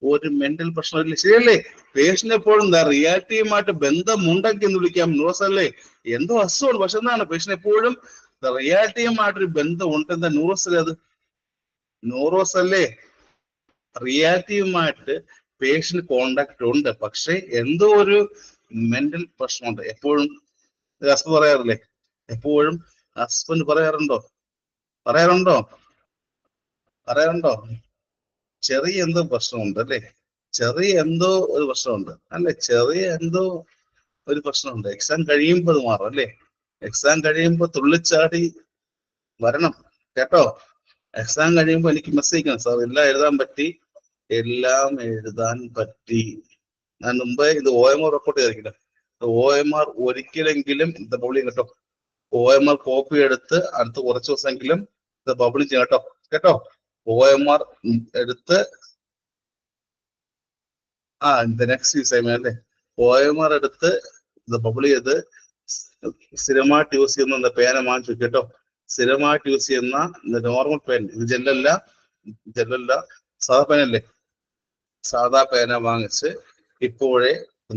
ഒരു മെന്റൽ പ്രശ്നമില്ലേ, ശരിയല്ലേ. പേഷ്യന്റ് എപ്പോഴും റിയാലിറ്റിയുമായിട്ട് ബന്ധമുണ്ടെങ്കിൽ എന്ന് വിളിക്കാം ന്യൂറോസ് അല്ലേ. എന്തോ അസുഖമാണ്, പക്ഷെ എന്താണ് പേഷ്യന്റ് എപ്പോഴും റിയാലിറ്റിയുമായിട്ടൊരു ബന്ധം ഉണ്ട്. എന്താ ന്യൂറോസ് അല്ലേ, അത് ന്യൂറോസ് അല്ലേ. റിയാലിറ്റിയുമായിട്ട് പേഷ്യന്റ് കോണ്ടാക്ട് ഉണ്ട്, പക്ഷെ എന്തോ ഒരു മെന്റൽ പ്രശ്നമുണ്ട്. എപ്പോഴും ഹസ്ബൻഡ് പറയാറില്ലേ, എപ്പോഴും ഹസ്ബൻഡ് പറയാറുണ്ടോ, പറയാറുണ്ടോ? ചെറിയ എന്തോ പ്രശ്നമുണ്ട് അല്ലേ? ചെറിയ എന്തോ ഒരു പ്രശ്നമുണ്ട് അല്ലെ? ചെറിയ എന്തോ ഒരു പ്രശ്നമുണ്ട്. എക്സാം കഴിയുമ്പോൾ അത് മാറും അല്ലേ? എക്സാം കഴിയുമ്പോൾ തുള്ളിച്ചാടി വരണം കേട്ടോ. എക്സാം കഴിയുമ്പോൾ എനിക്ക് മെസ്സേജ് അയക്കണം, സാർ എല്ലാം എഴുതാൻ പറ്റി, എല്ലാം എഴുതാൻ പറ്റി. ഞാൻ മുമ്പേ ഇത് OMR റിപ്പോർട്ട് ചെയ്തിരിക്കില്ല. OMR ഒരിക്കലെങ്കിലും ഇത് ബബിളിങ് കേട്ടോ. OMR കോപ്പി എടുത്ത് അടുത്ത കുറച്ച് ദിവസമെങ്കിലും ഇത് ബബിളിങ് ചെയ്യണം കേട്ടോ. കേട്ടോ, OMR എടുത്ത് നെക്സ്റ്റ് സമയം അല്ലേ, OMR എടുത്ത് ഇത് ബബിൾ ചെയ്ത് സ്ഥിരമായിട്ട് യൂസ് ചെയ്യുന്ന പേന വാങ്ങിച്ചു കേട്ടോ. സ്ഥിരമായിട്ട് യൂസ് ചെയ്യുന്ന നോർമൽ പേൻ, ഇത് ജെല്ലല്ല സാധാ പേനല്ലേ, സാധാ പേന വാങ്ങിച്ച് ഇപ്പോഴേ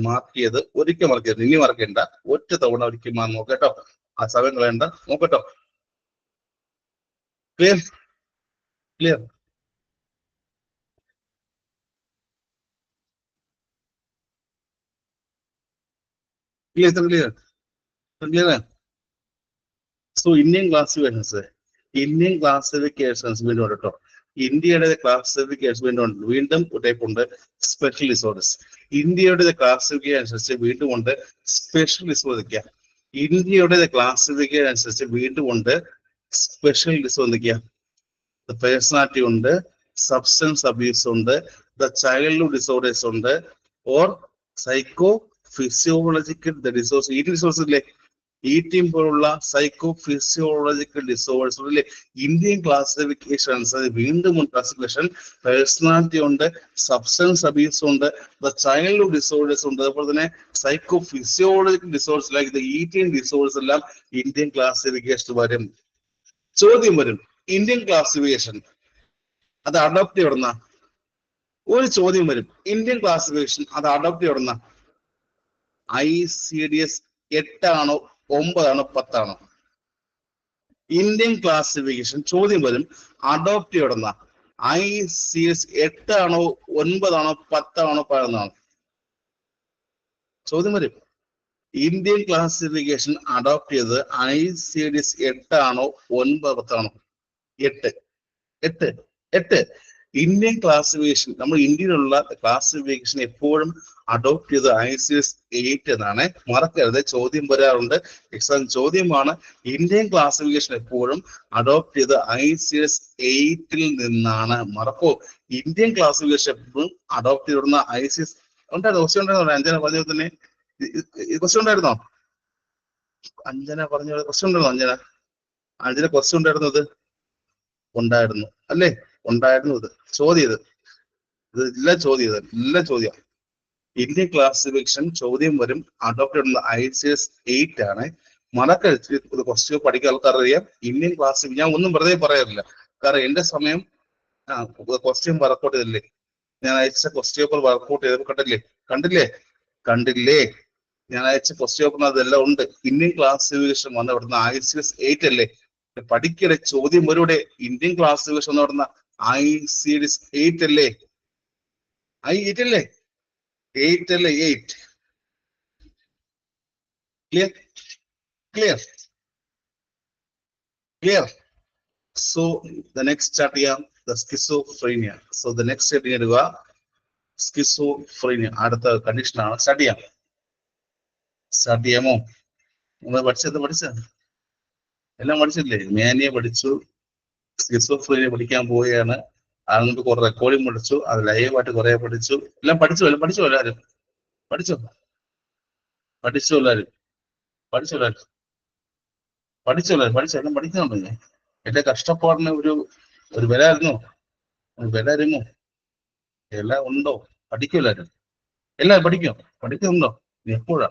മാർക്ക് ചെയ്ത് ഒരിക്കൽ മറക്കരുത്, ഇനി മറക്കേണ്ട, ഒറ്റ തവണ ഒരിക്കൽ നോക്കട്ടോ. ആ സമയം കളയണ്ട, നോക്കട്ടോ. Clear? Clear? Clear? Clear? Clear? So Indian classifications വീണ്ടും കേട്ടോ. ഇന്ത്യയുടെ ക്ലാസിഫിക്കേഷൻ വീണ്ടും ടൈപ്പ് ഉണ്ട്, സ്പെഷ്യൽ ഡിസോർഡേഴ്സ്. ഇന്ത്യയുടെ ക്ലാസിഫിക്കേഷൻ അനുസരിച്ച് വീണ്ടും ഉണ്ട് സ്പെഷ്യൽ ഡിസോർഡർ. ഇന്ത്യയുടെ ക്ലാസിഫിക്കേഷൻ അനുസരിച്ച് വീണ്ടും ഉണ്ട് സ്പെഷ്യൽ ഡിസോർഡർ. പേഴ്സണാലിറ്റി ഉണ്ട്, സബ്സ്റ്റൻസ് അബ്യൂസ് ഉണ്ട്, ചൈൽഡ്ഹുഡ് ഡിസോർഡേഴ്സ് ഉണ്ട്, ഓർ സൈക്കോ ഫിസിയോളജിക്കൽ ഡിസോർഡേഴ്സ്. ഈ ഡിസോർഡേഴ്സ് ഇല്ലേ, ഈറ്റിംഗ് പോലുള്ള സൈക്കോ ഫിസിയോളജിക്കൽ ഡിസോർഡേഴ്സ് അല്ലേ. ഇന്ത്യൻ ക്ലാസിഫിക്കേഷൻ അനുസരിച്ച് വീണ്ടും ക്ലാസിഫിക്കേഷൻ പേഴ്സണാലിറ്റി ഉണ്ട്, സബ്സ്റ്റൻസ് അബ്യൂസ് ഉണ്ട്, ചൈൽഡ്ഹുഡ് ഡിസോർഡേഴ്സ് ഉണ്ട്, അതുപോലെ തന്നെ psycho physiological disorders like eating disorders എല്ലാം ഇന്ത്യൻ ക്ലാസിഫിക്കേഷൻ വരും. ചോദ്യം വരും, ഇന്ത്യൻ ക്ലാസിഫിക്കേഷൻ അത് അഡോപ്റ്റ് ചെയ്യുന്ന ഒരു ചോദ്യം വരും, ഇന്ത്യൻ ക്ലാസിഫിക്കേഷൻ അത് അഡോപ്റ്റ് ചെയ്യുന്ന ICDS 8 ആണോ 9 ആണോ 10 ആണോ? ഇന്ത്യൻ ക്ലാസിഫിക്കേഷൻ ചോദ്യം വരും, അഡോപ്റ്റ് ചെയ്യുന്ന ICDS 8 ആണോ 9 ആണോ 10 ആണോ 11 ആണോ? ചോദ്യം വരും. ഇന്ത്യൻ ക്ലാസിഫിക്കേഷൻ അഡോപ്റ്റ് ചെയ്ത് ICDS 8 ആണോ 9 10 ആണോ? 8. ഇന്ത്യൻ ക്ലാസിഫിക്കേഷൻ, നമ്മൾ ഇന്ത്യയിലുള്ള ക്ലാസിഫിക്കേഷൻ എപ്പോഴും അഡോപ്റ്റ് ചെയ്ത് ICDS 8 എന്നാണ്, മറക്കരുത്. ചോദ്യം വരാറുണ്ട്, എക്സാം ചോദ്യമാണ്. ഇന്ത്യൻ ക്ലാസിഫിക്കേഷൻ എപ്പോഴും അഡോപ്റ്റ് ചെയ്ത് ICDS 8 നിന്നാണ്. മറക്കോ? ഇന്ത്യൻ ക്ലാസിഫിക്കേഷൻ എപ്പോഴും അഡോപ്റ്റ് ചെയ്തിരുന്ന ICDS ഉണ്ടായിരുന്നു. ക്വസ്റ്റ്യൻ ഉണ്ടായിരുന്നോ? അഞ്ജന പറഞ്ഞ തന്നെ ക്വസ്റ്റ്യൻ ഉണ്ടായിരുന്നോ? അഞ്ജന പറഞ്ഞ ക്വസ്റ്റ്യൻ ഉണ്ടായിരുന്നോ? അഞ്ജന ക്വസ്റ്റ്യൻ ഉണ്ടായിരുന്നത് ഉണ്ടായിരുന്നു അല്ലേ? ഉണ്ടായിരുന്നു. ഇത് ചോദ്യം, എല്ലാം ചോദ്യം. ഇന്ത്യൻ ക്ലാസിഫിക്കേഷൻ ചോദ്യം വരും, അഡോപ്റ്റ് ചെയ്യുന്ന ICDS 8 ആണ്. മറക്കരുത്. ക്വസ്റ്റ്യൻ പഠിക്കാൻ ആൾക്കാരറിയാം. ഇന്ത്യൻ ക്ലാസിഫിക്കേഷൻ ഞാൻ ഒന്നും വെറുതെ പറയാറില്ല, കാരണം എന്റെ സമയം ക്വസ്റ്റ്യൻ വർക്കൗട്ട് ചെയ്തില്ലേ, ഞാൻ അയച്ച ക്വസ്റ്റ്യൻ പേപ്പർ വർക്കൗട്ട് ചെയ്ത് കണ്ടില്ലേ? ഞാൻ അയച്ച ക്വസ്റ്റ്യൻ പേപ്പർ അതെല്ലാം ഉണ്ട്. ഇന്ത്യൻ ക്ലാസിഫിക്കേഷൻ വന്ന ഇവിടുന്ന് ICDS 8 അല്ലേ? പഠിക്കടെ, ചോദ്യം വരൂടെ. ഇന്ത്യൻ ക്ലാസിഫിക്കേഷൻ എന്ന് പറഞ്ഞ ICDS 8 അല്ലേ? 8 അല്ലേ? 8 അല്ലേ? 8. Clear? So the next start ചെയ്യാം, the schizophrenia. So the next start ചെയ്യുക സ്കിസോഫ്രീനിയ. അടുത്ത കണ്ടീഷനാണ്. സ്റ്റാർട്ട് ചെയ്യാമോ? നമ്മൾ പഠിച്ച എല്ലാം പഠിച്ചില്ലേ? മാനിയ പഠിച്ചു, സ്കിസോഫ്രീനിയ പഠിക്കാൻ പോവുകയാണ്. അതുകൊണ്ട് കുറെ റെക്കോർഡിങ് പഠിച്ചു, അത് ലൈവായിട്ട് കുറെ പഠിച്ചു. എല്ലാം പഠിച്ചു എല്ലാവരും? എല്ലാം പഠിക്കുന്നുണ്ടോ? ഞാൻ എന്റെ കഷ്ടപ്പാടിന് ഒരു വില അറിയുമോ? എല്ലാം ഉണ്ടോ? പഠിക്കും എല്ലാവരും പഠിക്കുന്നുണ്ടോ? എപ്പോഴാ?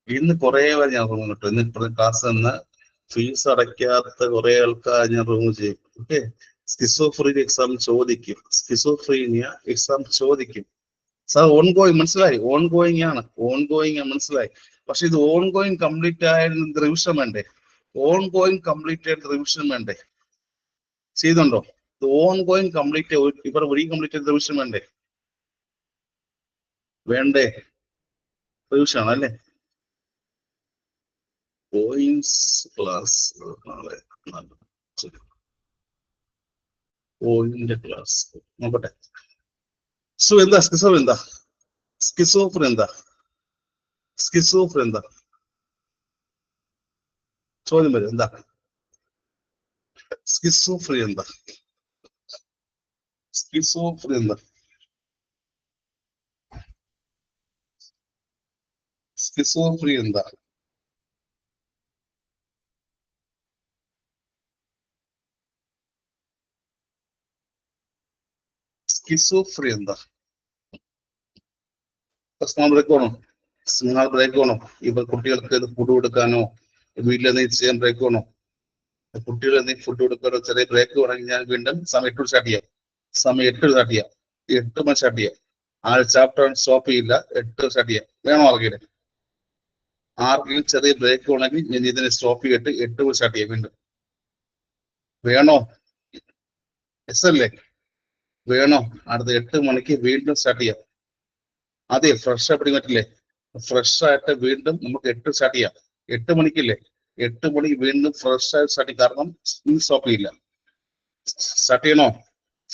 ഇന്ന് കുറെ പേര് ഞാൻ റൂം കിട്ടും. ഇന്ന് ക്ലാസ് നിന്ന് ഫീസ് അടയ്ക്കാത്ത കുറെ ആൾക്കാർ ഞാൻ റൂം ചെയ്യും. ഓക്കെ, സ്കിസോഫ്രീനിയ എക്സാം ചോദിക്കും. സാർ ഓൺ ഗോയിങ് മനസ്സിലായി, ഓൺ ഗോയിങ് മനസ്സിലായി. പക്ഷെ ഇത് ഓൺ ഗോയിങ് കംപ്ലീറ്റ് ആയിരുന്ന റിവിഷൻ വേണ്ടേ? ചെയ്യുന്നുണ്ടോ? ഓൺ ഗോയിങ് കംപ്ലീറ്റ് ഇവർ കംപ്ലീറ്റ് ചെയ്ത റിവിഷൻ വേണ്ടേ? റിവിഷൻ ആണല്ലേ? പോയിന്റ്സ് ക്ലാസ് നാളെ. ശരി. ഓയിലിന്റെ ക്ലാസ് നോക്കട്ടെ. സോ എന്താ സ്കിസോ എന്താ? സ്കിസോഫ്രീ എന്താ? സ്കിസോഫ്രീ എന്താ? ചോദ്യം വരും എന്താ? സ്കിസോഫ്രീ എന്താ? സ്കിസോഫ്രീ എന്താ? സ്കിസോഫ്രീ എന്താ? സ്കിസോഫ്രീ എന്താ? സ്മോൾ ബ്രേക്ക് വേണോ? സ്മോൾ ബ്രേക്ക് വേണോ? ഇപ്പൊ കുട്ടികൾക്ക് ഫുഡ് കൊടുക്കാനോ വീട്ടിൽ എന്തെങ്കിലും ചെയ്യാൻ ബ്രേക്ക് വേണോ? കുട്ടികൾ എന്തെങ്കിലും ഫുഡ് കൊടുക്കാനോ ചെറിയ ബ്രേക്ക് വേണമെങ്കിൽ ഞാൻ വീണ്ടും സമയം 8 സ്റ്റാർട്ട് ചെയ്യാം. സമയം 8 സ്റ്റാർട്ട് ചെയ്യാം. 8 മണി സ്റ്റാർട്ട് ചെയ്യാം. ആ ചാപ്റ്റർ സ്റ്റോപ്പ് ചെയ്യില്ല. 8 സ്റ്റാർട്ട് ചെയ്യാം. വേണോ ആർക്കെങ്കിലും? ആർക്കെങ്കിലും ചെറിയ ബ്രേക്ക് വേണമെങ്കിൽ ഞാൻ ഇതിനെ സ്റ്റോപ്പ് ചെയ്തിട്ട് 8 മണി സ്റ്റാർട്ട് ചെയ്യാം വീണ്ടും. വേണോ? എസ് അല്ലേ? വേണോ? അടുത്ത 8 മണിക്ക് വീണ്ടും സ്റ്റാർട്ട് ചെയ്യാം. അതെ, ഫ്രഷ് ആയിട്ട് പറ്റില്ലേ? ഫ്രഷ് ആയിട്ട് വീണ്ടും നമുക്ക് 8 സ്റ്റാർട്ട് ചെയ്യാം. 8 മണിക്കില്ലേ? 8 മണിക്ക് വീണ്ടും ഫ്രഷ് ആയിട്ട് സ്റ്റാർട്ട് ചെയ്യും. കാരണം സ്റ്റോപ്പ് ചെയ്യില്ല. സ്റ്റാർട്ട് ചെയ്യണോ?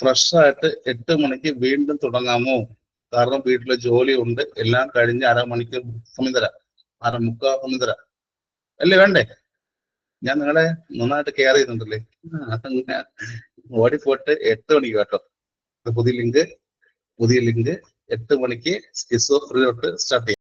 ഫ്രഷ് ആയിട്ട് 8 മണിക്ക് വീണ്ടും തുടങ്ങാമോ? കാരണം വീട്ടിലെ ജോലി ഉണ്ട്. എല്ലാം കഴിഞ്ഞ് അരമണിക്കൂർ സമയം തരാം. മുക്കാൽ സമയം തരാം. അല്ലേ വേണ്ടേ? ഞാൻ നിങ്ങളെ നന്നായിട്ട് കെയർ ചെയ്യുന്നുണ്ടല്ലേ. അങ്ങനെ ഓടിപ്പോയിട്ട് 8 മണിക്ക് കേട്ടോ. പുതിയ ലിങ്ക് 8 മണിക്ക് സ്കിസോഫ്രീ തൊട്ട് സ്റ്റാർട്ട് ചെയ്യാം.